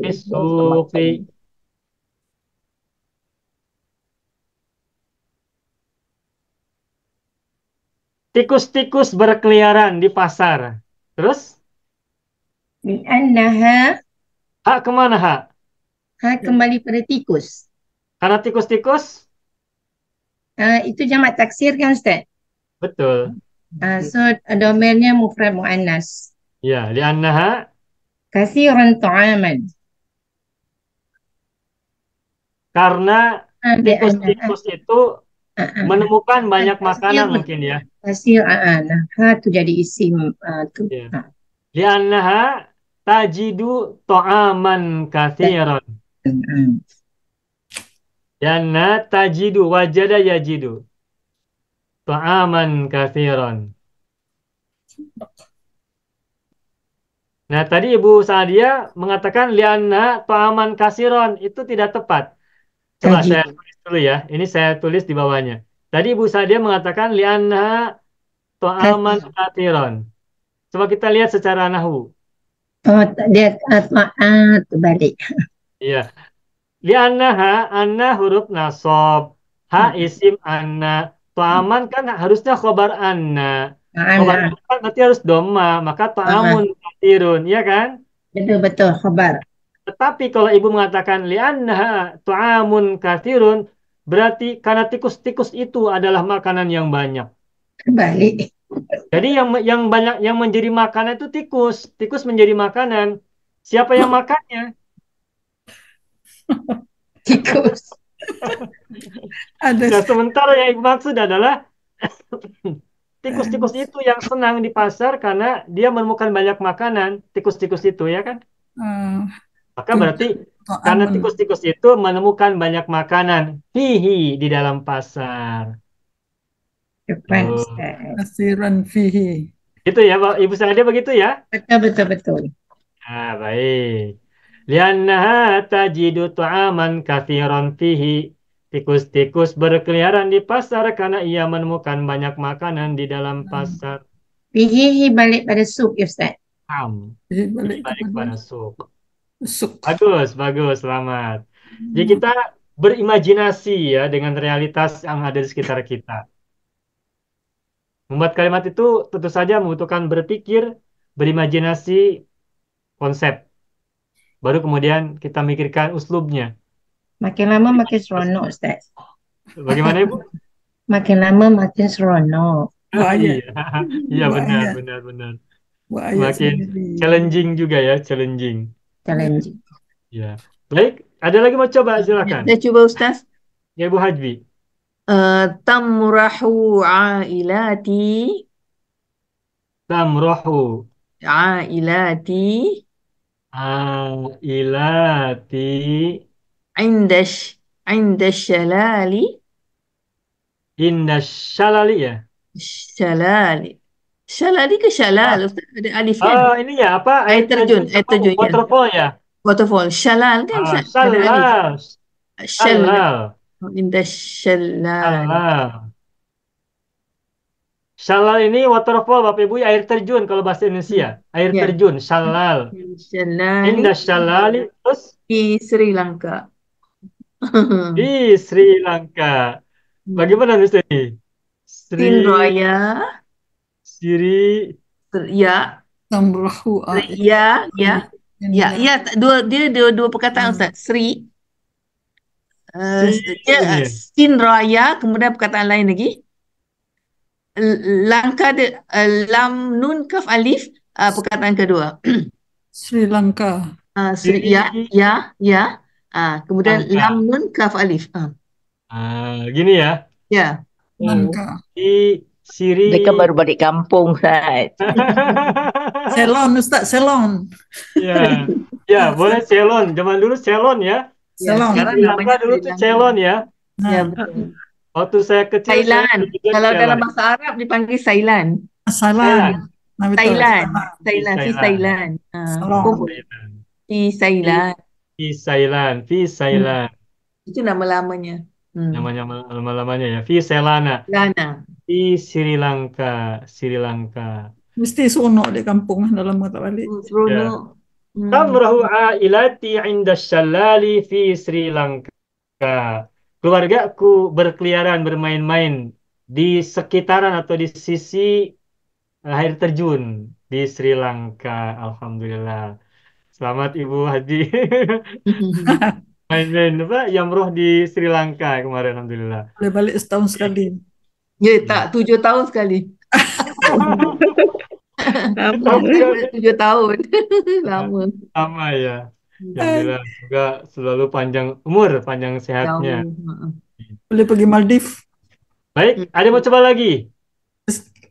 fisuqi. Tikus-tikus berkeliaran di pasar. Terus?
Li'annaha,
Hak kemana hak?
kembali pada tikus.
Karena tikus-tikus?
Itu jamak taksir kan Ustaz?
Betul.
So domainnya mufrad muannas.
Ya, li'annaha
Kathiran ta'aman.
karena tikus-tikus itu menemukan banyak makanan
Kasir.
mungkin ya.
Kasir, nah, ha tu jadi isim tu.
Ya. Li'annaha tajidu ta'aman katsiran. Li'anna tajidu wajada yajidu ta'aman katsiran. Nah, tadi Ibu Sadia mengatakan li'anna ta'aman katsiran, itu tidak tepat. Coba saya tulis dulu ya. Ini saya tulis di bawahnya. Tadi Ibu Sadia mengatakan li'anna ta'aman katsiran. Coba kita lihat secara nahwu.
Oh, dia terbalik.
Iya. Li'annaha, anna huruf nasab. Ha isim anna. Ta'aman kan harusnya khobar anna. Khobar anna kan berarti harus doma. Maka ta'amun katsirun, iya kan?
Betul-betul khobar.
Tetapi kalau ibu mengatakan li'annaha ta'amun katsirun, berarti karena tikus-tikus itu adalah makanan yang banyak.
Terbalik.
Jadi yang banyak yang menjadi makanan itu tikus. Tikus menjadi makanan. Siapa yang makannya?
Tikus.
Nah, sementara yang ibu maksud adalah tikus-tikus itu yang senang di pasar karena dia menemukan banyak makanan. Tikus-tikus itu ya kan? Maka berarti karena tikus-tikus itu menemukan banyak makanan. Hihi di dalam pasar.
Kasiran fihi.
Itu ya, Pak. Ibu Sadia begitu ya?
Betul.
Nah, baik. Liannaha tajidu ta'aman katsiran fihi. Tikus-tikus berkeliaran di pasar karena ia menemukan banyak makanan di dalam pasar.
Fihi balik pada sup ya Ustaz.
Balik pada sup. Bagus, selamat. Jadi kita berimajinasi ya dengan realitas yang ada di sekitar kita. Membuat kalimat itu tentu saja membutuhkan berpikir, berimajinasi, konsep. Baru kemudian kita mikirkan uslubnya.
Makin lama makin seronok Ustaz.
Bagaimana Ibu?
Makin lama makin seronok.
Iya benar. Makin challenging juga ya, challenging. Ya. Baik, ada lagi mau coba silakan.
Saya coba Ustaz.
Ya Ibu Hajbi.
Tamrahu ailati inda syalali
ya.
Syalali ke syalal Ustaz? Ada alif kan?
Oh, ini ya apa?
Air terjun
Waterfall ya.
Waterfall. Syalal kan Ustaz?
Syalal.
Inda syalal.
Syalal ini waterfall Bapak Ibu, air terjun kalau bahasa Indonesia. Air terjun, syalal. Indah syalali, terus
di Sri Lanka.
Di Sri Lanka. Bagaimana Mister ini?
Sin Raya.
Siri.
Ya.
Tamrahu.
Ya. Dua perkataan Ustaz. Sri. Dia
Sin.
sin raya, kemudian perkataan lain lagi. Langkah dia, lam nun kaf alif, perkataan kedua.
Sri Lanka.
Sri,
Sri
ya. Kemudian lam
Lanka.
nun kaf alif.
Gini ya.
Ya.
Lanka.
Di Siri.
Mereka baru balik kampung, Ustaz.
Ceylon, Ustaz, Ceylon.
Ya, ya boleh Ceylon. Zaman dulu Ceylon ya.
Ya,
Ceylon.
sekarang
Sri
namanya
Lanka dulu
Sri
tuh
Lanka.
Ceylon ya.
Ya,
Nah,
betul.
Waktu saya kecil saya
Thailand.
juga
Kalau dalam
Ceylon.
bahasa Arab dipanggil Thailand.
Thailand. Nah, betul.
Thailand.
Di
Thailand. Fi
Thailand.
Thailand.
Ceylon.
Pun Fi Thailand.
Di Thailand. Di Thailand.
Itu nama lamanya.
Namanya lama-lamanya ya. Di Selana.
Lana.
Di Sri Lanka. Sri Lanka.
Mesti seronok di kampung dalam tak balik.
Seronok.
Tamrahu ailati inda syalali fi Sri Lanka. Keluargaku berkeliaran bermain-main di sekitaran atau di sisi air terjun di Sri Lanka. Alhamdulillah. Selamat Ibu Haji. Main-main apa? Yamroh di Sri Lanka kemarin. Alhamdulillah.
Boleh balik setahun sekali.
Ya, tak 7 tahun sekali. 7 tahun. Lama.
Sama ya. Alhamdulillah. Semoga selalu panjang umur, panjang sehatnya.
Boleh pergi Maldives.
Baik, ada yang mau coba lagi?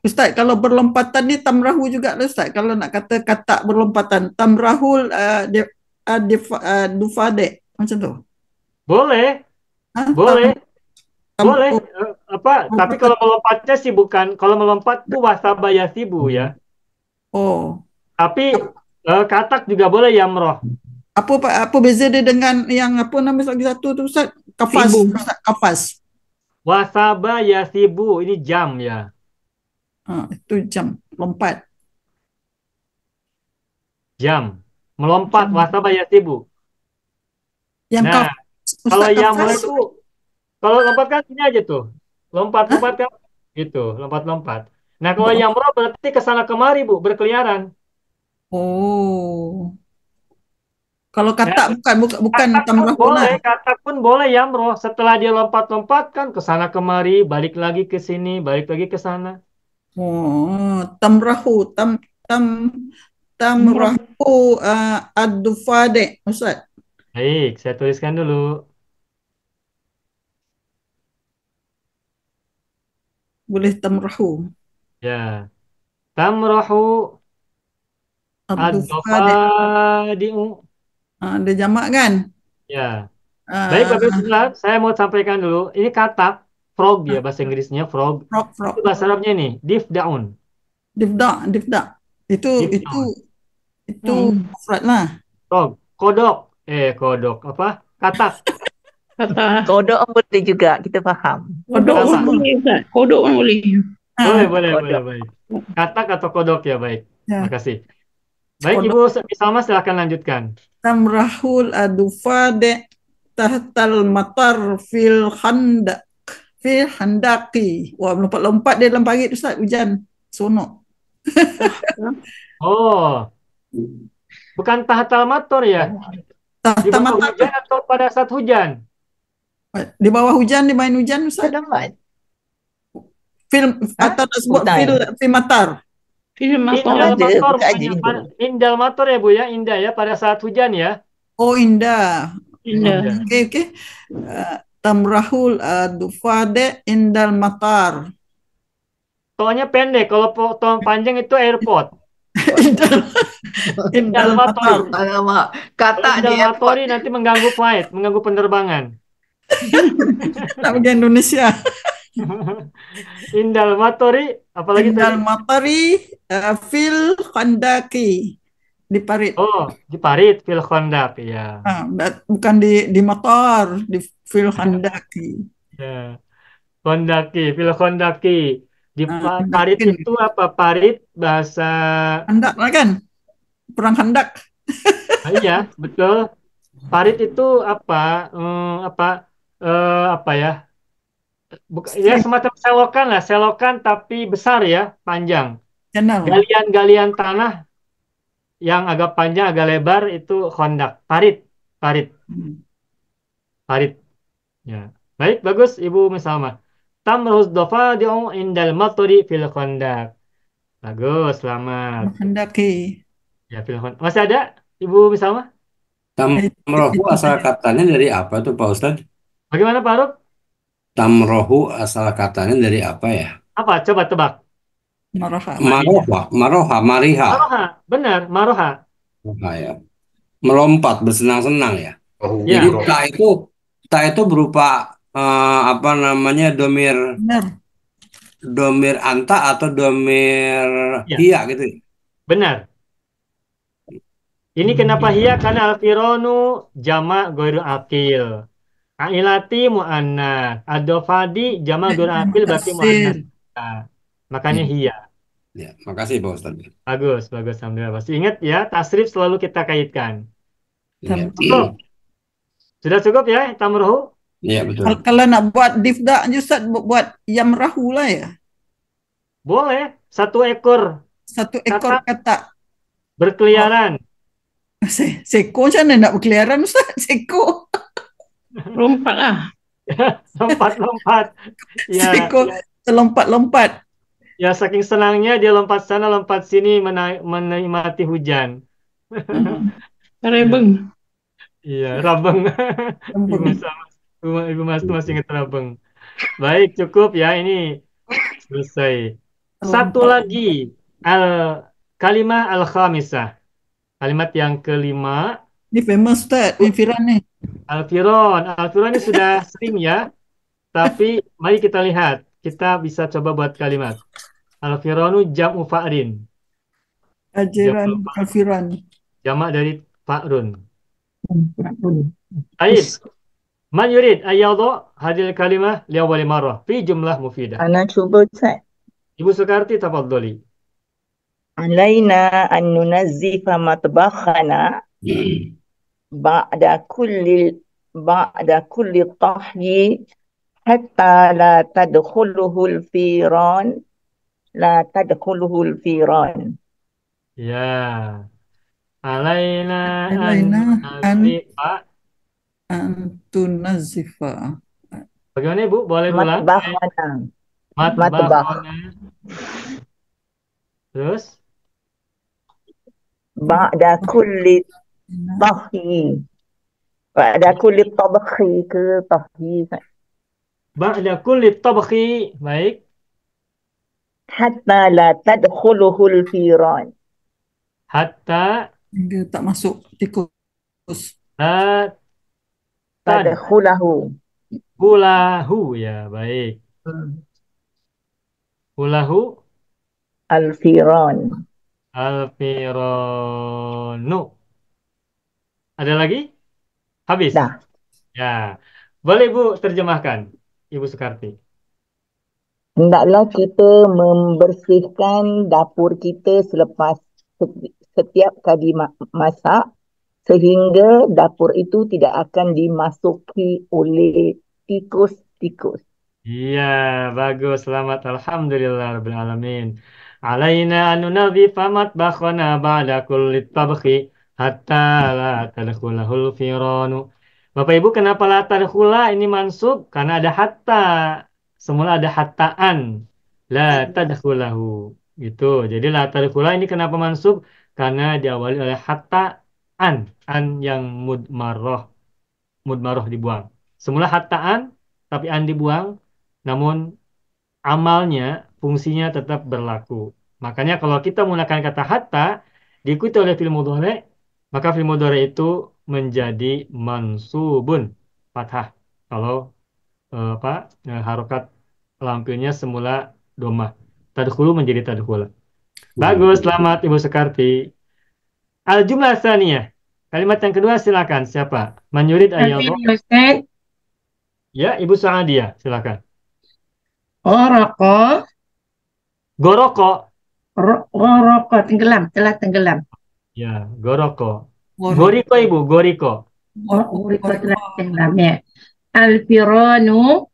Ustaz, kalau berlompatan ni tamrahu juga lah Ustaz. Kalau nak kata kata berlompatan, tamrahul dufade macam tu.
Boleh, boleh, boleh. Apa? Tapi kalau melompatnya sih bukan. Kalau melompat tuh wasaba yasibu ya.
Oh.
Tapi katak juga boleh yamroh.
Apa beza dia dengan yang apa nama lagi satu tu Ustaz? Kafas. Ustaz, kafas.
Wasaba yasibu ini jam ya.
Itu jam lompat.
Jam melompat wasaba yasibu.
Yang
Nah, kalau yamroh itu kalau lompat kan ini aja tuh. Lompat-lompat kan gitu, lompat-lompat. Nah, kalau yamroh berarti ke sana kemari, Bu, berkeliaran.
Oh. Kalau kata bukan tamrah
boleh, kata pun boleh yamroh. Setelah dia lompat-lompat kan ke sana kemari, balik lagi ke sini, balik lagi ke sana.
Oh, tamrahu tamrahu ad-dufade, Ustaz.
Baik, saya tuliskan dulu.
Boleh tamrahu.
Ya. Tamrahu ad-dufadi'u.
Ada jamak kan?
Ya. Baik, Bapak Ustaz, saya mau sampaikan dulu. Ini kata frog ya, bahasa Inggrisnya frog.
Frog.
Itu bahasa Arabnya nih, difdaun.
Difda. Itu mufrad lah.
Frog, kodok. Kodok apa? Katak.
Kodok boleh juga, kita faham.
Kodok boleh, Ustaz. Kodok pun boleh.
Boleh, baik. Katak atau kodok ya, baik.
Ya.
Makasih. Baik, Ibu Salma silakan lanjutkan.
Tamrahul adufade tahtal matar fil handaki. Wah, lompat-lompat dia dalam pagi Ustaz, hujan. Sonok.
Oh. Bukan tahtal mator ya? Di bawah hujan atau pada saat hujan?
Di bawah hujan, di main hujan Ustaz. Film atau sebut film matar.
Indal mator ya Bu ya, indah ya pada saat hujan ya.
Oh, indah. Oke. Tamrahul dufade indal matar.
Tonya pendek, kalau potong panjang itu airport.
Indal matar.
Kata
di airport nanti mengganggu flight, mengganggu penerbangan.
Tak pergi Indonesia.
Indal matori, apalagi
Indal
tadi?
matari fil khandaki. Di parit.
Oh, di parit fil khandak ya.
Bukan di motor, di fil khandaki.
Ya. Khandaki, fil khandaki. Di parit itu apa? Parit bahasa
Khandak lah kan? Perang khandak.
Iya, betul. Parit itu apa? Apa ya? Ya semacam selokan lah, selokan tapi besar ya, panjang. Galian-galian tanah yang agak panjang, agak lebar itu khandak. Parit. Ya. Baik, bagus Ibu Misalma. Tamruz dafadi'u indal matri fil khandaq. Bagus, selamat.
Menghendaki.
Ya, fil khandaq. Masih ada Ibu Misalma?
Tamrohu
Itu
asal
saja.
katanya dari apa tuh Pak Ustadz?
Bagaimana Pak Aruf?
Tamrohu asal katanya dari apa ya?
Apa? Coba tebak.
Maraha.
Maroha, maroha, mariha.
Maroha, benar, maroha.
Maroha ya. Melompat, bersenang-senang ya. Jadi
Ya,
ta itu berupa apa namanya domir
Benar.
domir anta atau domir
ya,
hia gitu ya.
benar. Ini kenapa hiya? Karena alfironu jamak ghairu akil. Ailati muannas. Adofadi jamak ghairu akil berarti muannas.
Taksir.
Nah, makanya hiya.
Ya, makasih Pak Ustadz.
Bagus, bagus. Alhamdulillah. Pasti ingat ya, tasrif selalu kita kaitkan.
Iya,
Cukup? Sudah cukup ya, tamruhu?
iya betul.
Kalau nak buat difda Ustaz, buat yamrahu lah ya.
Boleh. Satu ekor
Satu ekor
kata
kata.
berkeliaran.
Seko macam mana nak berkeliaran Ustaz? Seko.
Lompat lah.
Lompat-lompat. Ya,
Seko terlompat-lompat.
ya saking senangnya dia lompat sana, lompat sini menikmati hujan.
Rebeng.
Iya, rabeng. Ibu
Lembeng.
Ibu Mas tuh masih ingat rabeng. Baik, cukup ya ini selesai. Satu
Terlompat.
lagi al kalimah al khamisah. Kalimat yang kelima,
Ini famous Ustaz, ini Firan ni.
alfiron. Alfiron ini sudah sering ya, tapi mari kita lihat. Kita bisa coba buat kalimat. Alfironu jam'u fa'rin.
Ajaran
Jam'u fa-
Al-Firan.
Jamak dari fa'run. Baik. Man yurid ayyadha hadil kalimah liawwali marrah fi jumlah mufidah.
Ana cuba Ustaz.
Ibu Sukarti tafadhali.
Alaina an nunazzifa matbakhana ba'da kulli tahyi hatta la tadkhuluhu al-firan.
Ya. Alaina an
Alaina an
nazifa.
tunazzifa.
Bagaimana Ibu? Boleh ulang?
Matbakhana. Matbakh.
Matbakhona. Terus?
Ba'da kulli tahyi. Ba'da kulli tabkhi ke tahyi.
Ba'da kulli tabkhi. Baik.
Hatta la tadkhuluhu al-firan.
Hatta
Hingga tak masuk tikus.
la
Tadkhulahu.
tadkhulahu. Ya, baik. Hulahu
Al-firan.
alfironu. Ada lagi? Habis?
Dah.
Ya. Boleh Ibu terjemahkan, Ibu Sukarti.
Hendaklah kita membersihkan dapur kita selepas setiap kali masak sehingga dapur itu tidak akan dimasuki oleh tikus-tikus.
Iya, bagus. Selamat. Alhamdulillah Rabbil Alamin. Alaina an nunadhifa matbakhana ba'da kulli tabkhi hatta la tadkhulahul firanu. Bapak Ibu, kenapa la tadkhula ini mansub? Karena ada hatta. Semula ada hattaan. La tadkhulahu. Gitu. Jadi la tadkhula ini kenapa mansub? Karena diawali oleh hattaan. An yang mudmaroh dibuang. Semula hattaan, tapi an dibuang. Namun amalnya, fungsinya tetap berlaku. Makanya kalau kita menggunakan kata hatta diikuti oleh fi'il mudhari', maka fi'il mudhari' itu menjadi mansubun fathah. Kalau harokat lampirnya semula domah. Tadkhulu menjadi tadkhula. Bagus, selamat Ibu Sekarti. Al-jumlah tsaniyah. Kalimat yang kedua silakan. Siapa? Man yurid ayyadha.
Ustaz,
Ya, Ibu Sa'adiyah, silakan.
Gharaqa,
Goroko.
gharaqa, tenggelam, telah tenggelam.
Ya, goroko.
Goroko.
Goriko Ibu, goriko.
Ghariqa telah tenggelam ya. Al-firanu,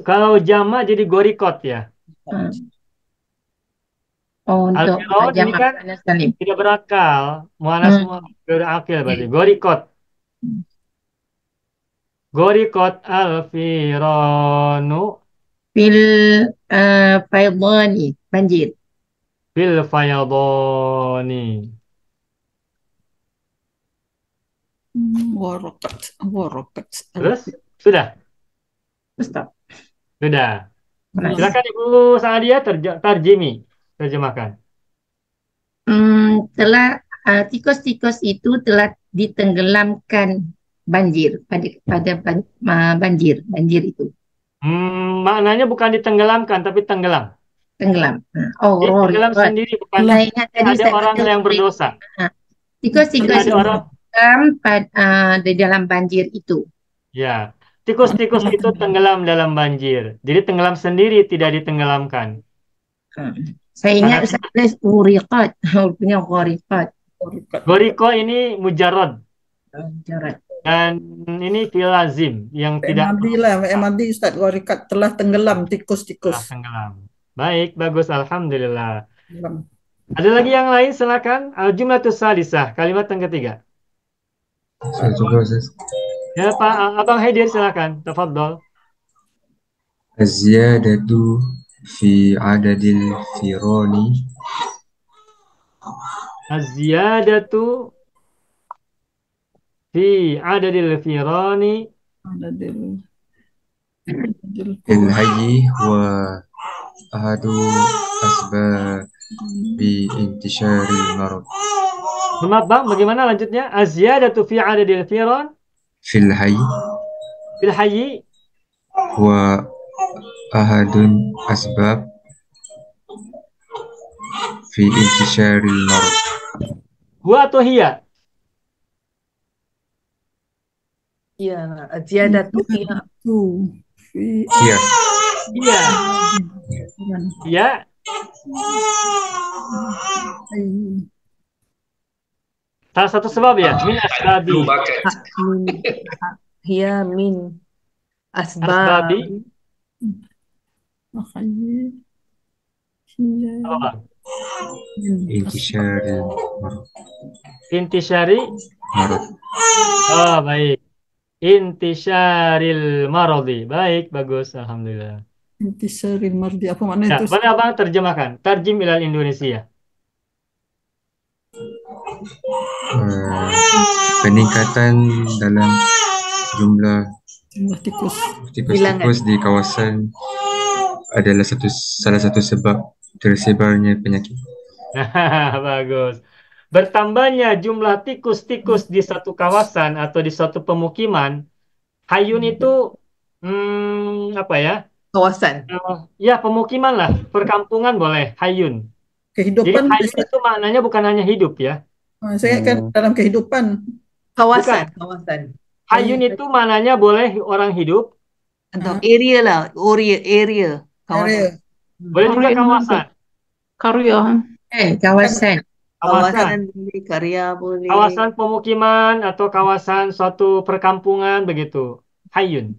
Kalau jama jadi gorikot ya.
untuk
Al-firon ini
jamak
kan
muannas salim.
tidak berakal. Muannas berakil berarti. Gorikot. Gorikot al-firanu
Fil faidani, banjir.
fil fayadani.
Warakat.
Terus? Sudah?
Ustaz.
Sudah.
Nice.
Silakan Ibu Saadia terjemahkan.
Tikus-tikus itu telah ditenggelamkan banjir pada banjir itu
Maknanya bukan ditenggelamkan tapi tenggelam.
tenggelam.
Jadi tenggelam sendiri, bukan
Saya ingat tadi
ada
saya
orang
baca
yang berdosa.
tikus-tikus
Ada
itu
orang,
di dalam banjir itu.
ya, tikus-tikus itu tenggelam dalam banjir. Jadi tenggelam sendiri, tidak ditenggelamkan.
Saya ingat saya tulis uriqat, punya ghariqat.
Goriko ini mujarrad
Jarat.
dan ini fi'il lazim yang tidak
Madi Ustaz, warakat telah tenggelam
telah
tikus-tikus.
tenggelam. Baik, bagus, alhamdulillah. Ada lagi yang lain, silakan. Al-jumlatus salisah, kalimat yang ketiga.
Saya coba Ustaz.
Ya, Pak Abang Haidir, silakan. Tafadhol.
Az-ziyadatu fi adadil firani
Az-ziyadatu fi adadil firani
fil hayyi wa ahadu asbabi intisharil marad.
Maaf Bang, bagaimana lanjutnya? Az-ziyadatu fi adadil firan
Fil hayyi
fil hayyi
wa ahadun asbab fi intisharil marad.
huwa atau hiya?
Ya, ziyadatu fiha.
Hiya.
Iya. Ya. Salah satu sebab ya, min asbabi.
Hiya min
Asbabi.
asbab.
Apa, Bang?
Intisharil marad.
Intisyari.
Marad.
Oh, baik. Intisyaril maradi. Baik, bagus. Alhamdulillah.
Intisaril mardi, apa makna
Ya,
itu?
boleh Abang terjemahkan. Tarjim ilal Indonesia.
Peningkatan dalam jumlah
Jumlah tikus.
tikus-tikus di kawasan adalah salah satu sebab tersebarnya penyakit.
Bagus. Bertambahnya jumlah tikus-tikus di satu kawasan atau di suatu pemukiman, hayun itu apa ya?
Kawasan.
Ya, pemukiman lah, perkampungan boleh, hayun. Jadi
Kehidupan,
hayun itu maknanya bukan hanya hidup ya.
saya kan dalam kehidupan.
Kawasan.
Bukan.
Kawasan.
Hayun itu maknanya boleh orang hidup,
Atau area lah. Area. Kawasan.
boleh juga kawasan.
Karya.
Kawasan.
Kawasan boleh, karya boleh.
Kawasan pemukiman atau kawasan suatu perkampungan begitu. Hayun.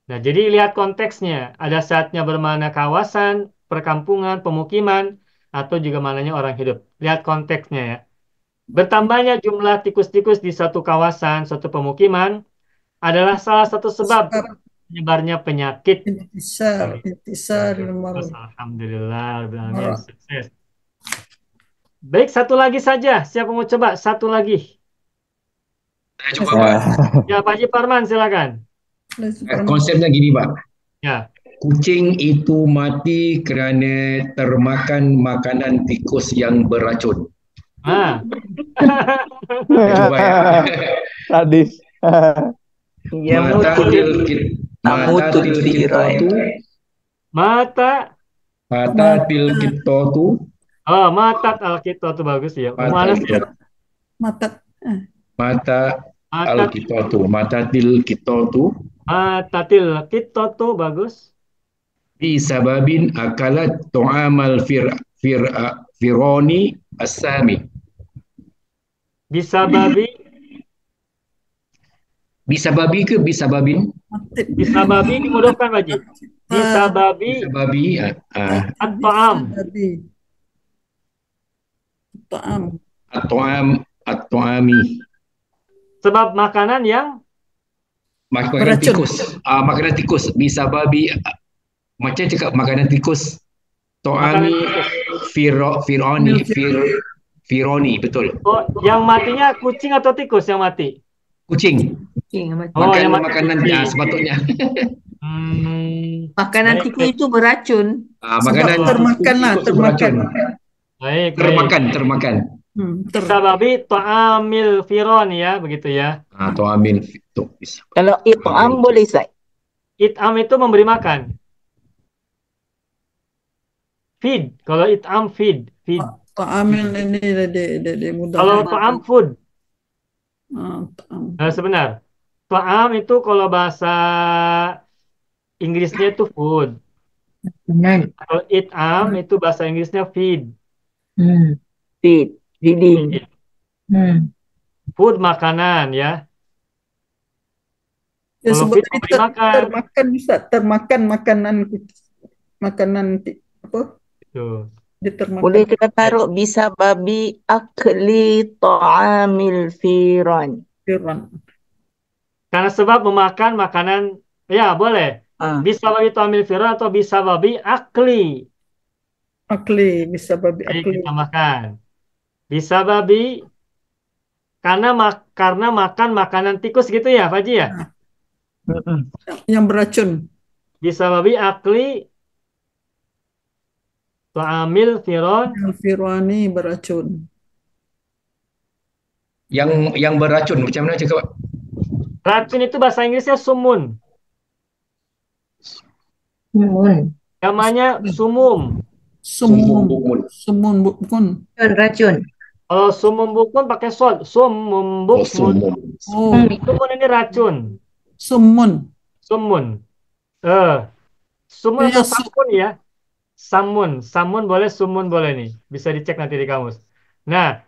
Nah, jadi lihat konteksnya. Ada saatnya bermakna kawasan, perkampungan, pemukiman, atau juga maknanya orang hidup. Lihat konteksnya ya. Bertambahnya jumlah tikus-tikus di satu kawasan, suatu pemukiman adalah salah satu sebab menyebarnya penyakit.
Intisaril marad.
Alhamdulillah, sukses. Baik, satu lagi saja. Siapa mau coba? Satu lagi.
Saya coba Pak.
Ya, Pak Haji Parman, silakan.
Konsepnya gini Pak.
Ya.
Kucing itu mati kerana termakan makanan tikus yang beracun. Coba ya.
Sadis.
Mata til kitatu.
Oh, matat al-kitatu bagus ya. Mana sih?
Mata
al-kitatu. Matatil kitatu.
Matatil kitatu bagus.
Bi sababin akalat tu'amal fironi as-sami.
Bisababi
ke bisababin?
Bisababi dimudahkan Pak Haji. Bisababi at-ta'am.
At-ta'ami.
Sebab makanan yang
Makanan
Beracun.
tikus. Makanan tikus. Bisa babi. Macam cakap makanan tikus.
Makanan
To'ami
tikus.
Fironi. Fironi. Betul.
Oh, yang matinya kucing atau tikus yang mati?
Kucing.
Oh, yang mati
Makanan
kucing.
sepatutnya.
Makanan
Baik,
tikus itu beracun.
Makanan
termakanlah,
tikus itu beracun.
Baik,
Termakan.
Bisa babi to'amil firon ya, begitu ya.
To'amil itu bisa.
Kalau it'am boleh Ustaz.
It'am itu memberi makan. Feed. Kalau it'am feed.
Ta'amil ini dia mudah.
Kalau to'am food.
Ta'am.
Sebenar. To'am itu kalau bahasa Inggrisnya itu food.
Benar.
Kalau it'am itu bahasa Inggrisnya feed.
Feeding.
Food makanan ya.
Ya,
Kalau
sebab
feed
ini
memberi makan.
termakan Ustaz, termakan makanan apa?
Itu.
Dia termakan.
Boleh kita taruh bisa babi akli ta'amil firan.
Karena sebab memakan makanan, ya boleh. Bisa babi to'amil firon atau bisa babi akli.
Akli, bisa babi akli.
Kita makan. Bisa babi karena makan makanan tikus gitu ya, Faji ya?
Yang beracun.
Bisa babi akli to'amil firon.
Firwani beracun.
Yang beracun macam mana cakap?
Racun itu bahasa Inggrisnya sumun. Namanya sumum.
Sumun bukun.
Racun.
Kalau sumum bukun pakai sol. Sumum bukun. Sumun ini racun.
Sumun.
Sumun atau samun ya. Samun boleh, sumun boleh nih. Bisa dicek nanti di kamus. Nah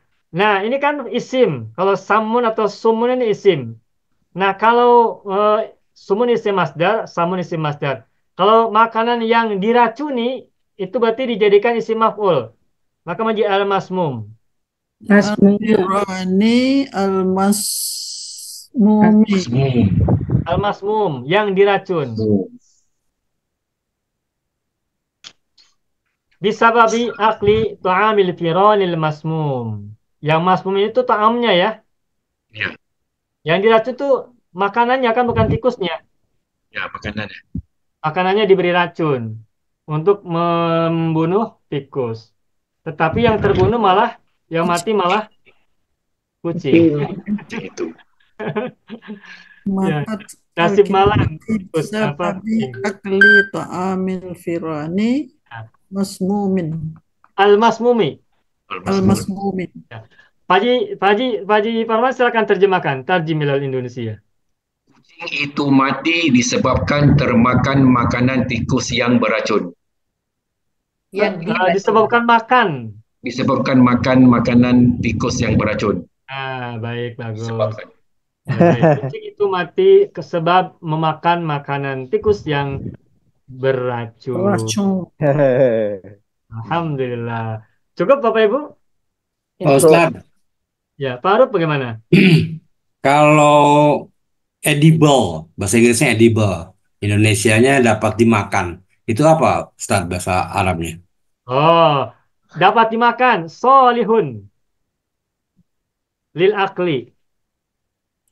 ini kan isim. Kalau samun atau sumun ini isim. Nah kalau sumun isim masdar, samun isim masdar. Kalau makanan yang diracuni itu berarti dijadikan isim maf'ul. Maka menjadi al-masmum.
Al-Firani al-masmumi.
Al-masmum yang diracun. Bisa babi akli ta'amil firanil masmum. Yang masmum itu ta'amnya ya.
Ya.
Yang diracun tuh makanannya kan, bukan tikusnya.
Ya, makanannya.
Makanannya diberi racun untuk membunuh tikus. Tetapi yang terbunuh yang mati malah kucing.
Itu.
Ya. Nasib malang.
Bisa babi akli ta'amil firani masmumin.
Al-masmumi.
Al-masmumin.
Ya. Paji Parman silakan terjemahkan Tarjimilal Indonesia.
Kucing itu mati disebabkan termakan makanan tikus yang beracun.
Disebabkan makan.
Disebabkan makan makanan tikus yang beracun.
Baik, bagus. Kucing itu mati sebab memakan makanan tikus yang beracun. Alhamdulillah. Cukup Bapak Ibu?
Ustaz,
Ya, Pak Aruf bagaimana?
kalau edible, bahasa Inggrisnya edible, Indonesianya dapat dimakan. Itu apa, Ustaz, bahasa Arabnya?
Oh, dapat dimakan. Solihun. Lil akli.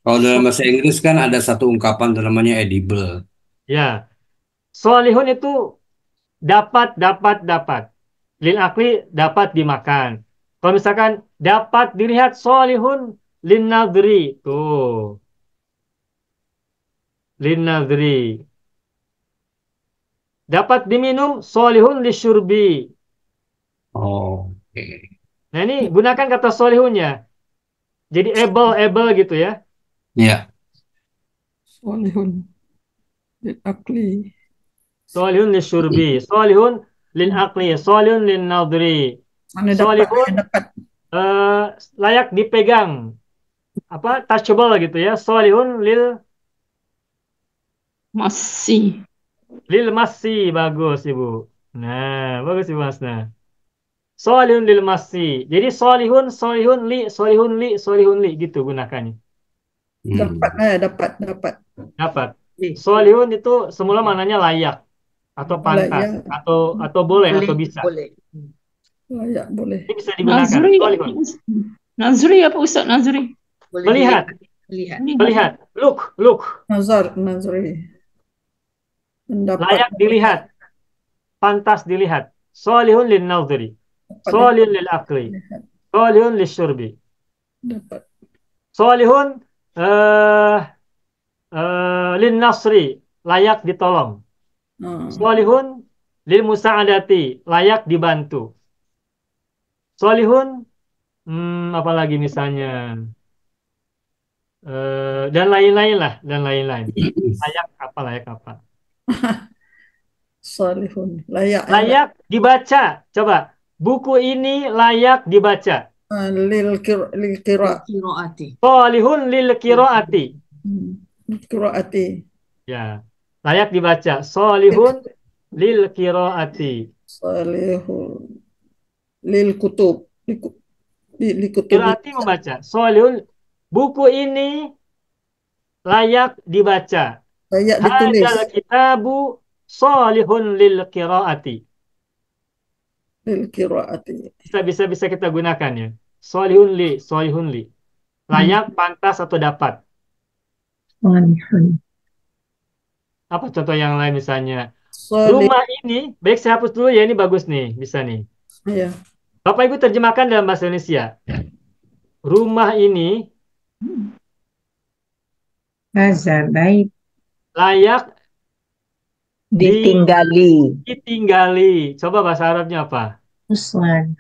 Kalau dalam bahasa Inggris kan ada satu ungkapan namanya edible.
Ya. Solihun itu dapat. Lil akli dapat dimakan. Kalau misalkan dapat dilihat solihun lin nadri. Tuh. Lin nadri. Dapat diminum solihun lisyurbi.
Oke.
Nah ini gunakan kata solihunnya. Jadi able gitu ya.
Ya.
Solihun lil akli.
Solihun lisyurbi. Solihun lil akli. Solihun lin nadri. Solihun layak dipegang. Touchable gitu ya. Solihun lil masih bagus Ibu. Nah, bagus Ibu Hasna. Solihun lil masih. Jadi solihun li gitu gunakannya.
Dapat, dapat.
Dapat. Solihun itu semula maknanya layak atau pantas
Layak.
atau boleh atau bisa.
Boleh.
Layak boleh.
Ini bisa digunakan.
Nazri,
Solihun.
Nazri apa Ustaz Nazri?
Boleh
Melihat. Melihat. Look.
Nazri. Mendapat.
Layak dilihat. Pantas dilihat. Solihun lin nazri. Solihun lil akli. Solihun lil syurbi.
Dapat.
Solihun lin nasri. Layak ditolong. Solihun lil musa'adati. Layak dibantu. Solihun apalagi misalnya dan lain-lain lah, dan lain-lain. Layak apa?
Salihun. Layak.
Layak dibaca. Coba. Buku ini layak dibaca.
Lil kira.
Solihun lil qiraati.
Qiraati.
Ya. Layak dibaca. Solihun lil qiraati.
Salihun lil kutub. Li kutub.
Qiraati membaca. Solihun. Buku ini layak dibaca.
Layak ditulis.
Hadzal kitabu solihun lil qiraati.
Lil qiraati.
Bisa kita gunakan ya. Solihun li. Layak, pantas atau dapat.
Solihun.
Apa contoh yang lain misalnya?
Solih.
Rumah ini, baik saya hapus dulu ya, ini bagus nih, bisa nih.
Iya.
Bapak Ibu terjemahkan dalam bahasa Indonesia. Rumah ini
Baik.
layak
Ditinggali.
Coba bahasa Arabnya apa?
Usman.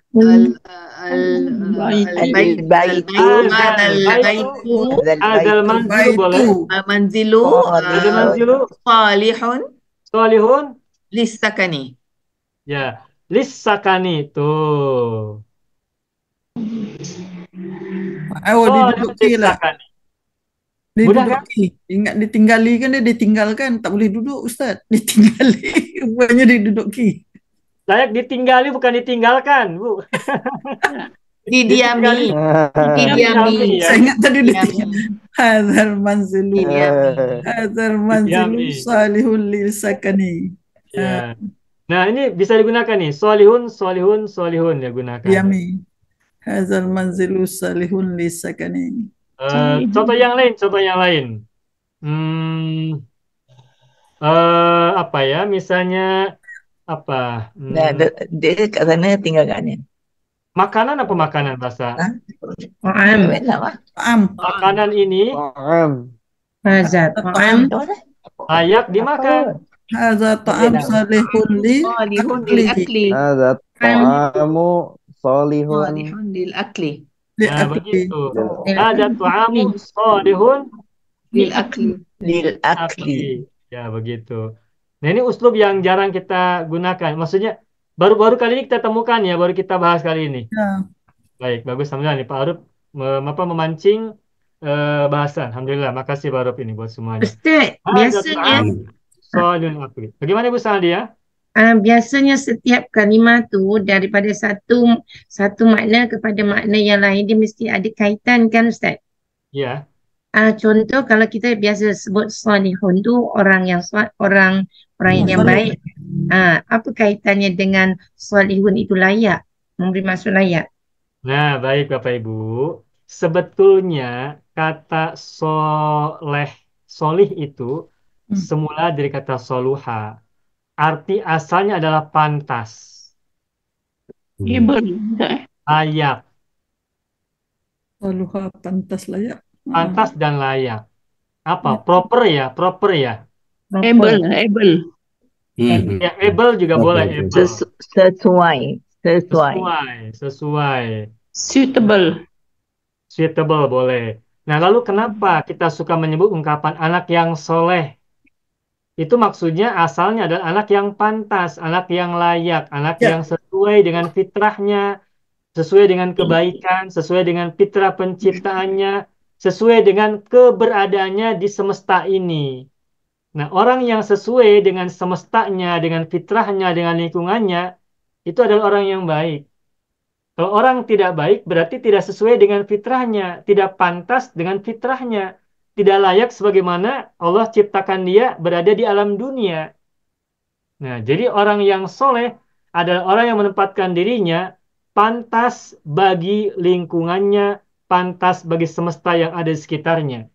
Adal manzilu boleh.
Manzilu salihun lissakani.
Ya, lissakani tuh.
Diduduki lah.
Diduduki.
Ingat ditinggali kan, dia ditinggalkan. Tak boleh duduk Ustaz. Ditinggali. Bukannya diduduki.
Layak ditinggali bukan ditinggalkan, Bu.
Didiami.
Ya.
Saya ingat tadi ditinggali. Hadzal manzilu. Hadzal manzilu salihun lil sakani.
Ya. Nah, ini bisa digunakan nih. Solihun ya gunakan.
Diami. Hadzal manzilu salihun lil sakani.
Contoh yang lain. Apa ya? Misalnya apa?
Dia kat sana tinggalkannya.
Makanan apa makanan bahasa?
Makanan
ini layak dimakan.
Hadza ta'am salihun lil akli.
Hadza ta'amu salihun
lil akli.
Nah, begitu. Hadza ta'amu salihun
lil akli.
Ya, begitu. Nah, ini uslub yang jarang kita gunakan. Maksudnya baru-baru kali ini kita temukan ya, baru kita bahas kali ini.
Ya.
Baik, bagus. Alhamdulillah nih Pak Arif memancing bahasa. Alhamdulillah, makasih Pak Arif ini buat semuanya.
Ustaz, biasanya
bagaimana Bu Saldia?
Biasanya setiap kalimah tu daripada satu makna kepada makna yang lain, dia mesti ada kaitan kan Ustaz?
Ya.
Contoh kalau kita biasa sebut salihun tu orang yang baik. Apa kaitannya dengan salihun itu layak, memberi maksud layak?
Nah, baik Bapak Ibu. Sebetulnya kata solih itu semula dari kata soluha. Arti asalnya adalah pantas. Layak.
Soluha pantas layak.
Pantas dan layak. Apa? Proper ya?
Able.
Ya, able juga boleh. Able. Sesuai. Suitable boleh. Nah, lalu kenapa kita suka menyebut ungkapan anak yang soleh? Itu maksudnya asalnya adalah anak yang pantas, anak yang layak, anak yang sesuai dengan fitrahnya, sesuai dengan kebaikan, sesuai dengan fitrah penciptaannya, sesuai dengan keberadaannya di semesta ini. Nah, orang yang sesuai dengan semestanya, dengan fitrahnya, dengan lingkungannya, itu adalah orang yang baik. Kalau orang tidak baik, berarti tidak sesuai dengan fitrahnya, tidak pantas dengan fitrahnya. tidak layak sebagaimana Allah ciptakan dia berada di alam dunia. Nah, jadi orang yang soleh adalah orang yang menempatkan dirinya pantas bagi lingkungannya, pantas bagi semesta yang ada di sekitarnya.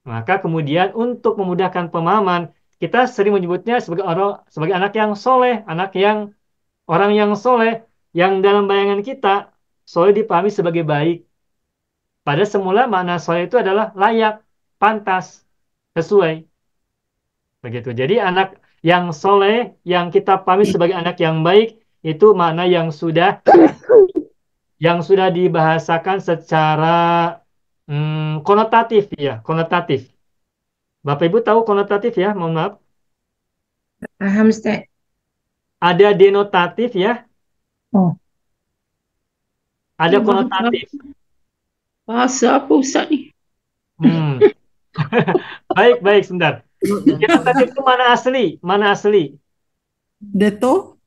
Maka kemudian untuk memudahkan pemahaman, kita sering menyebutnya sebagai anak yang soleh, orang yang soleh, yang dalam bayangan kita soleh dipahami sebagai baik. Pada semula makna soleh itu adalah layak, pantas, sesuai. Begitu. Jadi anak yang soleh, yang kita pahami sebagai anak yang baik, itu makna yang sudah dibahasakan secara konotatif ya, konotatif. Bapak Ibu tahu konotatif ya, mohon maaf.
Paham, Ustaz.
Ada denotatif ya,
Oh,
ada konotatif.
Bahasa apa Ustaz ni?
Baik, sebentar. Denotatif itu mana asli? Mana asli? Denotatif.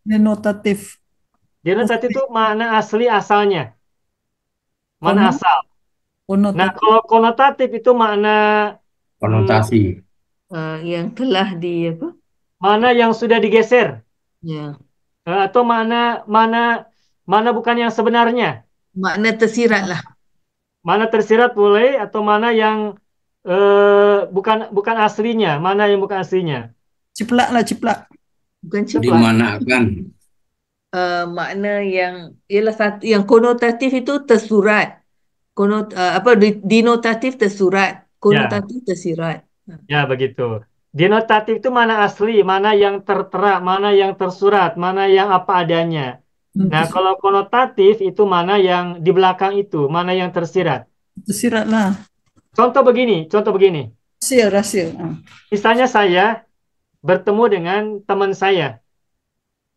Denotatif.
Denotatif itu mana asli asalnya? Mana asal? Nah,
Konotatif.
kalau konotatif itu makna
Konotasi.
Yang telah di apa?
mana yang sudah digeser,
Ya.
atau mana bukan yang sebenarnya.
Makna tersirat lah.
Mana tersirat boleh, atau mana yang bukan aslinya, mana yang bukan aslinya.
Ciplak lah, ciplak.
Bukan cepat.
Dimanakan.
Makna yang ialah satu yang konotatif itu tersurat. Denotatif tersurat, konotatif tersirat.
Ya, begitu. Denotatif itu mana asli, mana yang tertera, mana yang tersurat, mana yang apa adanya. Nah, kalau konotatif itu mana yang di belakang itu, mana yang tersirat.
Tersirat lah.
Contoh begini.
Rahasia.
Misalnya saya bertemu dengan teman saya.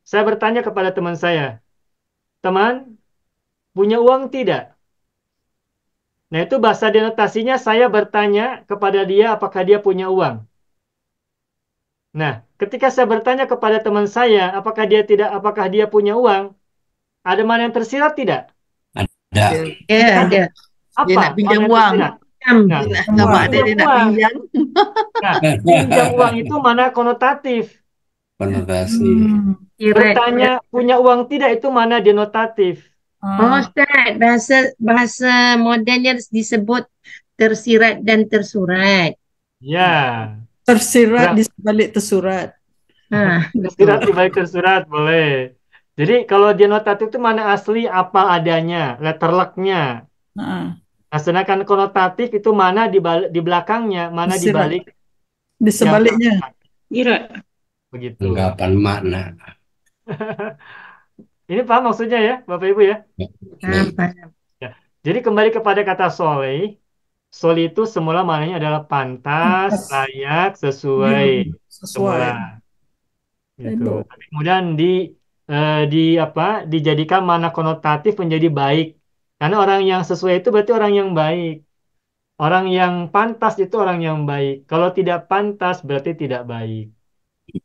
Saya bertanya kepada teman saya, teman, punya uang tidak? Nah, itu bahasa denotasinya saya bertanya kepada dia apakah dia punya uang. Nah, ketika saya bertanya kepada teman saya apakah dia punya uang, ada mana yang tersirat tidak?
Ada.
Ya, ada.
Apa?
Dia nak pinjam
Mana yang
uang.
tersirat? Nah,
Nama ada dia nak pinjam.
Nah, pinjam uang itu mana konotatif.
Konotasi.
Bertanya punya uang tidak itu mana denotatif.
Oh, Ustaz, bahasa modernnya disebut tersirat dan tersurat.
Ya.
Tersirat di sebalik tersurat.
Tersirat di balik tersurat boleh. Jadi kalau denotatif itu mana asli apa adanya, letter luck-nya. Nah, sedangkan konotatif itu mana di belakangnya, mana di balik.
Di sebaliknya.
Iya.
Begitu.
Ungkapan makna.
Ini paham maksudnya ya, Bapak Ibu ya?
Paham.
Ya. Jadi kembali kepada kata soleh. Soleh itu semula maknanya adalah pantas, layak, sesuai. Semula. Gitu. Tapi kemudian dijadikan makna konotatif menjadi baik. Karena orang yang sesuai itu berarti orang yang baik. Orang yang pantas itu orang yang baik. Kalau tidak pantas berarti tidak baik.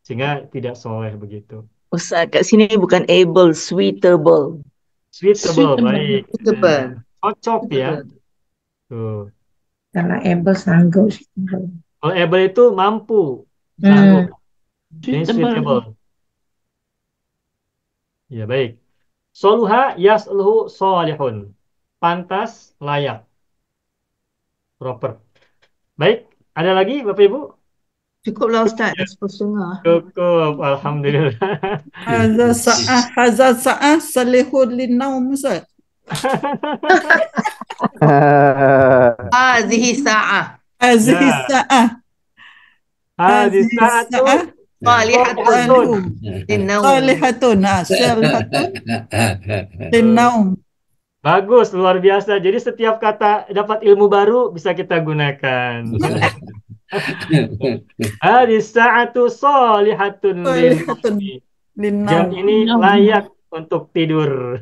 Sehingga tidak soleh begitu.
Ustaz, kat sini bukan able, suitable.
Suitable, baik.
Suitable.
Cocok ya. Tuh.
Kalau able sanggup.
Kalau able itu mampu. Sanggup. Ini suitable. Ya, baik. Soluha yasluhu solihun. Pantas, layak. Proper. Baik, ada lagi Bapak Ibu?
Cukuplah Ustaz, dah 10:30.
Cukup, alhamdulillah.
Hazal sa'ah salihun linaum, Ustaz.
Hazihi sa'ah.
Hazihi sa'ah.
Hazihi sa'ah.
Salihatun linaum.
Salihatun. Salihatun linaum.
Bagus, luar biasa. Jadi setiap kata dapat ilmu baru bisa kita gunakan. Hadis sa'atu salihatun linaum. Jam ini layak untuk tidur.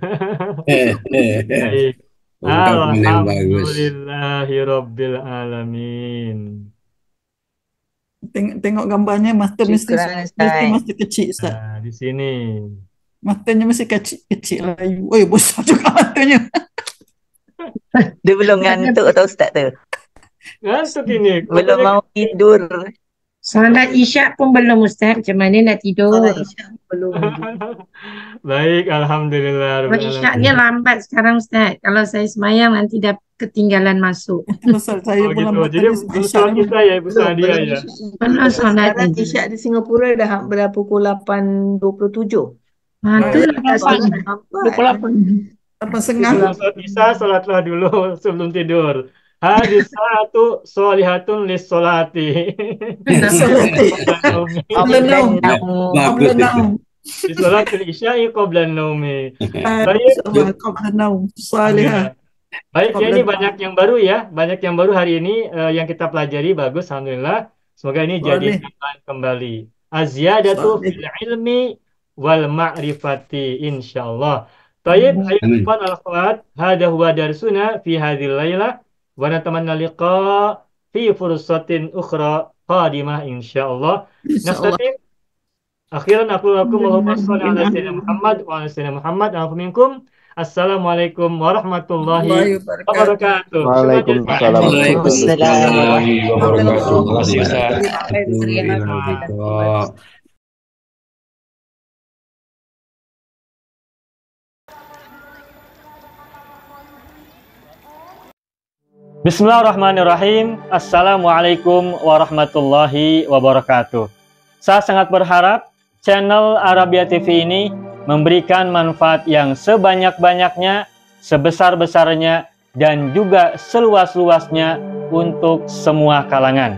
Baik. Alhamdulillahirabbil alamin.
Tengok gambarnya mata mesti kecil, Ustaz.
Nah, di sini.
Matanya masih kecil lagi. Oi, besar juga matanya.
Dia belum ngantuk tau Ustaz tu.
Ngantuk ini.
Belum mau tidur.
Salat Isyak pun belum Ustaz. Macam mana nak tidur?
Salat Isyak belum.
Baik, alhamdulillah.
Kalau Isyaknya lambat sekarang Ustaz. Kalau saya semayang nanti dah ketinggalan masuk.
Pasal saya
Oh
pun
gitu.
lambat
Jadi
tadi
belum salat kita ya, Ibu Sadia ya.
Belum solat
Salat
lagi.
Isyak di Singapura dah pada pukul 8.27.
Tu lah tak
Lambat.
8:30.
Salat Isya salatlah dulu sebelum tidur. Hadis satu solihatun lis solati.
Qabla naum. Qabla naum.
Di salatul isya'i qabla naumi.
Baik. Qabla naum. Salihah.
Baik, ya ini banyak yang baru ya. Banyak yang baru hari ini yang kita pelajari. Bagus, alhamdulillah. Semoga ini jadi tambahan kembali. Aziyadatu fil ilmi wal ma'rifati insyaallah. Tayyib, ayuhan al-akhwat, hada huwa darsuna fi hadhil lailah wa natamanna liqa fi fursatin ukhra qadimah insyaallah. Naftatim. Akhiran aku Allahumma shalli ala sayyidina Muhammad wa ala sayyidina Muhammad wa minkum. Assalamualaikum warahmatullahi wabarakatuh.
Waalaikumsalam.
Warahmatullahi wabarakatuh. Terima kasih Ustaz.
Bismillahirrahmanirrahim. Assalamualaikum warahmatullahi wabarakatuh. Saya sangat berharap channel Arabia TV ini memberikan manfaat yang sebanyak-banyaknya, sebesar-besarnya, dan juga seluas-luasnya untuk semua kalangan.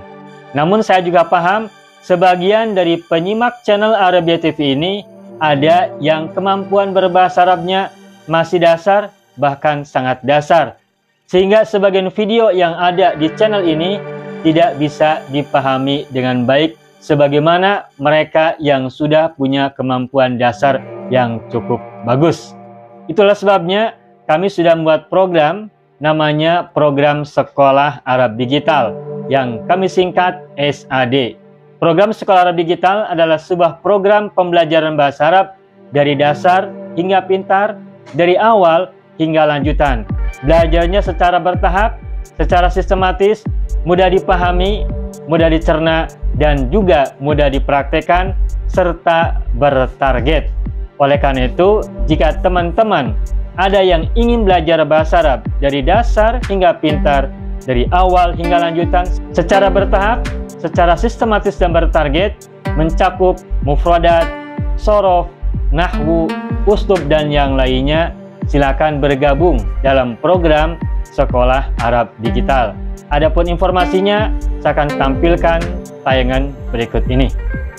Namun saya juga paham, sebagian dari penyimak channel Arabia TV ini ada yang kemampuan berbahasa Arabnya masih dasar, bahkan sangat dasar. Sehingga sebagian video yang ada di channel ini tidak bisa dipahami dengan baik sebagaimana mereka yang sudah punya kemampuan dasar yang cukup bagus. Itulah sebabnya kami sudah membuat program namanya Program Sekolah Arab Digital yang kami singkat SAD. Program Sekolah Arab Digital adalah sebuah program pembelajaran bahasa Arab dari dasar hingga pintar, dari awal hingga lanjutan. Belajarnya secara bertahap, secara sistematis, mudah dipahami, mudah dicerna, dan juga mudah dipraktekkan, serta bertarget. Oleh karena itu, jika teman-teman ada yang ingin belajar bahasa Arab dari dasar hingga pintar, dari awal hingga lanjutan, secara bertahap, secara sistematis dan bertarget, mencakup mufradat, sorof, nahwu, uslub, dan yang lainnya, silakan bergabung dalam program Sekolah Arab Digital. Adapun informasinya, saya akan tampilkan tayangan berikut ini.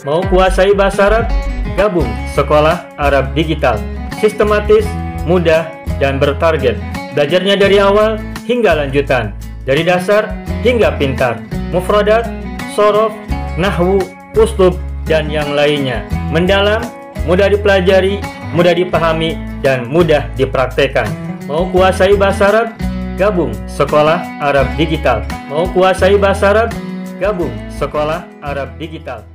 Mau kuasai bahasa Arab? Gabung Sekolah Arab Digital. Sistematis, mudah, dan bertarget. Belajarnya dari awal hingga lanjutan. Dari dasar hingga pintar. Mufradat, sorof, nahwu, uslub, dan yang lainnya. Mendalam, mudah dipelajari, mudah dipahami, dan mudah dipraktekkan. Mau kuasai bahasa Arab? Gabung Sekolah Arab Digital. Mau kuasai bahasa Arab? Gabung Sekolah Arab Digital.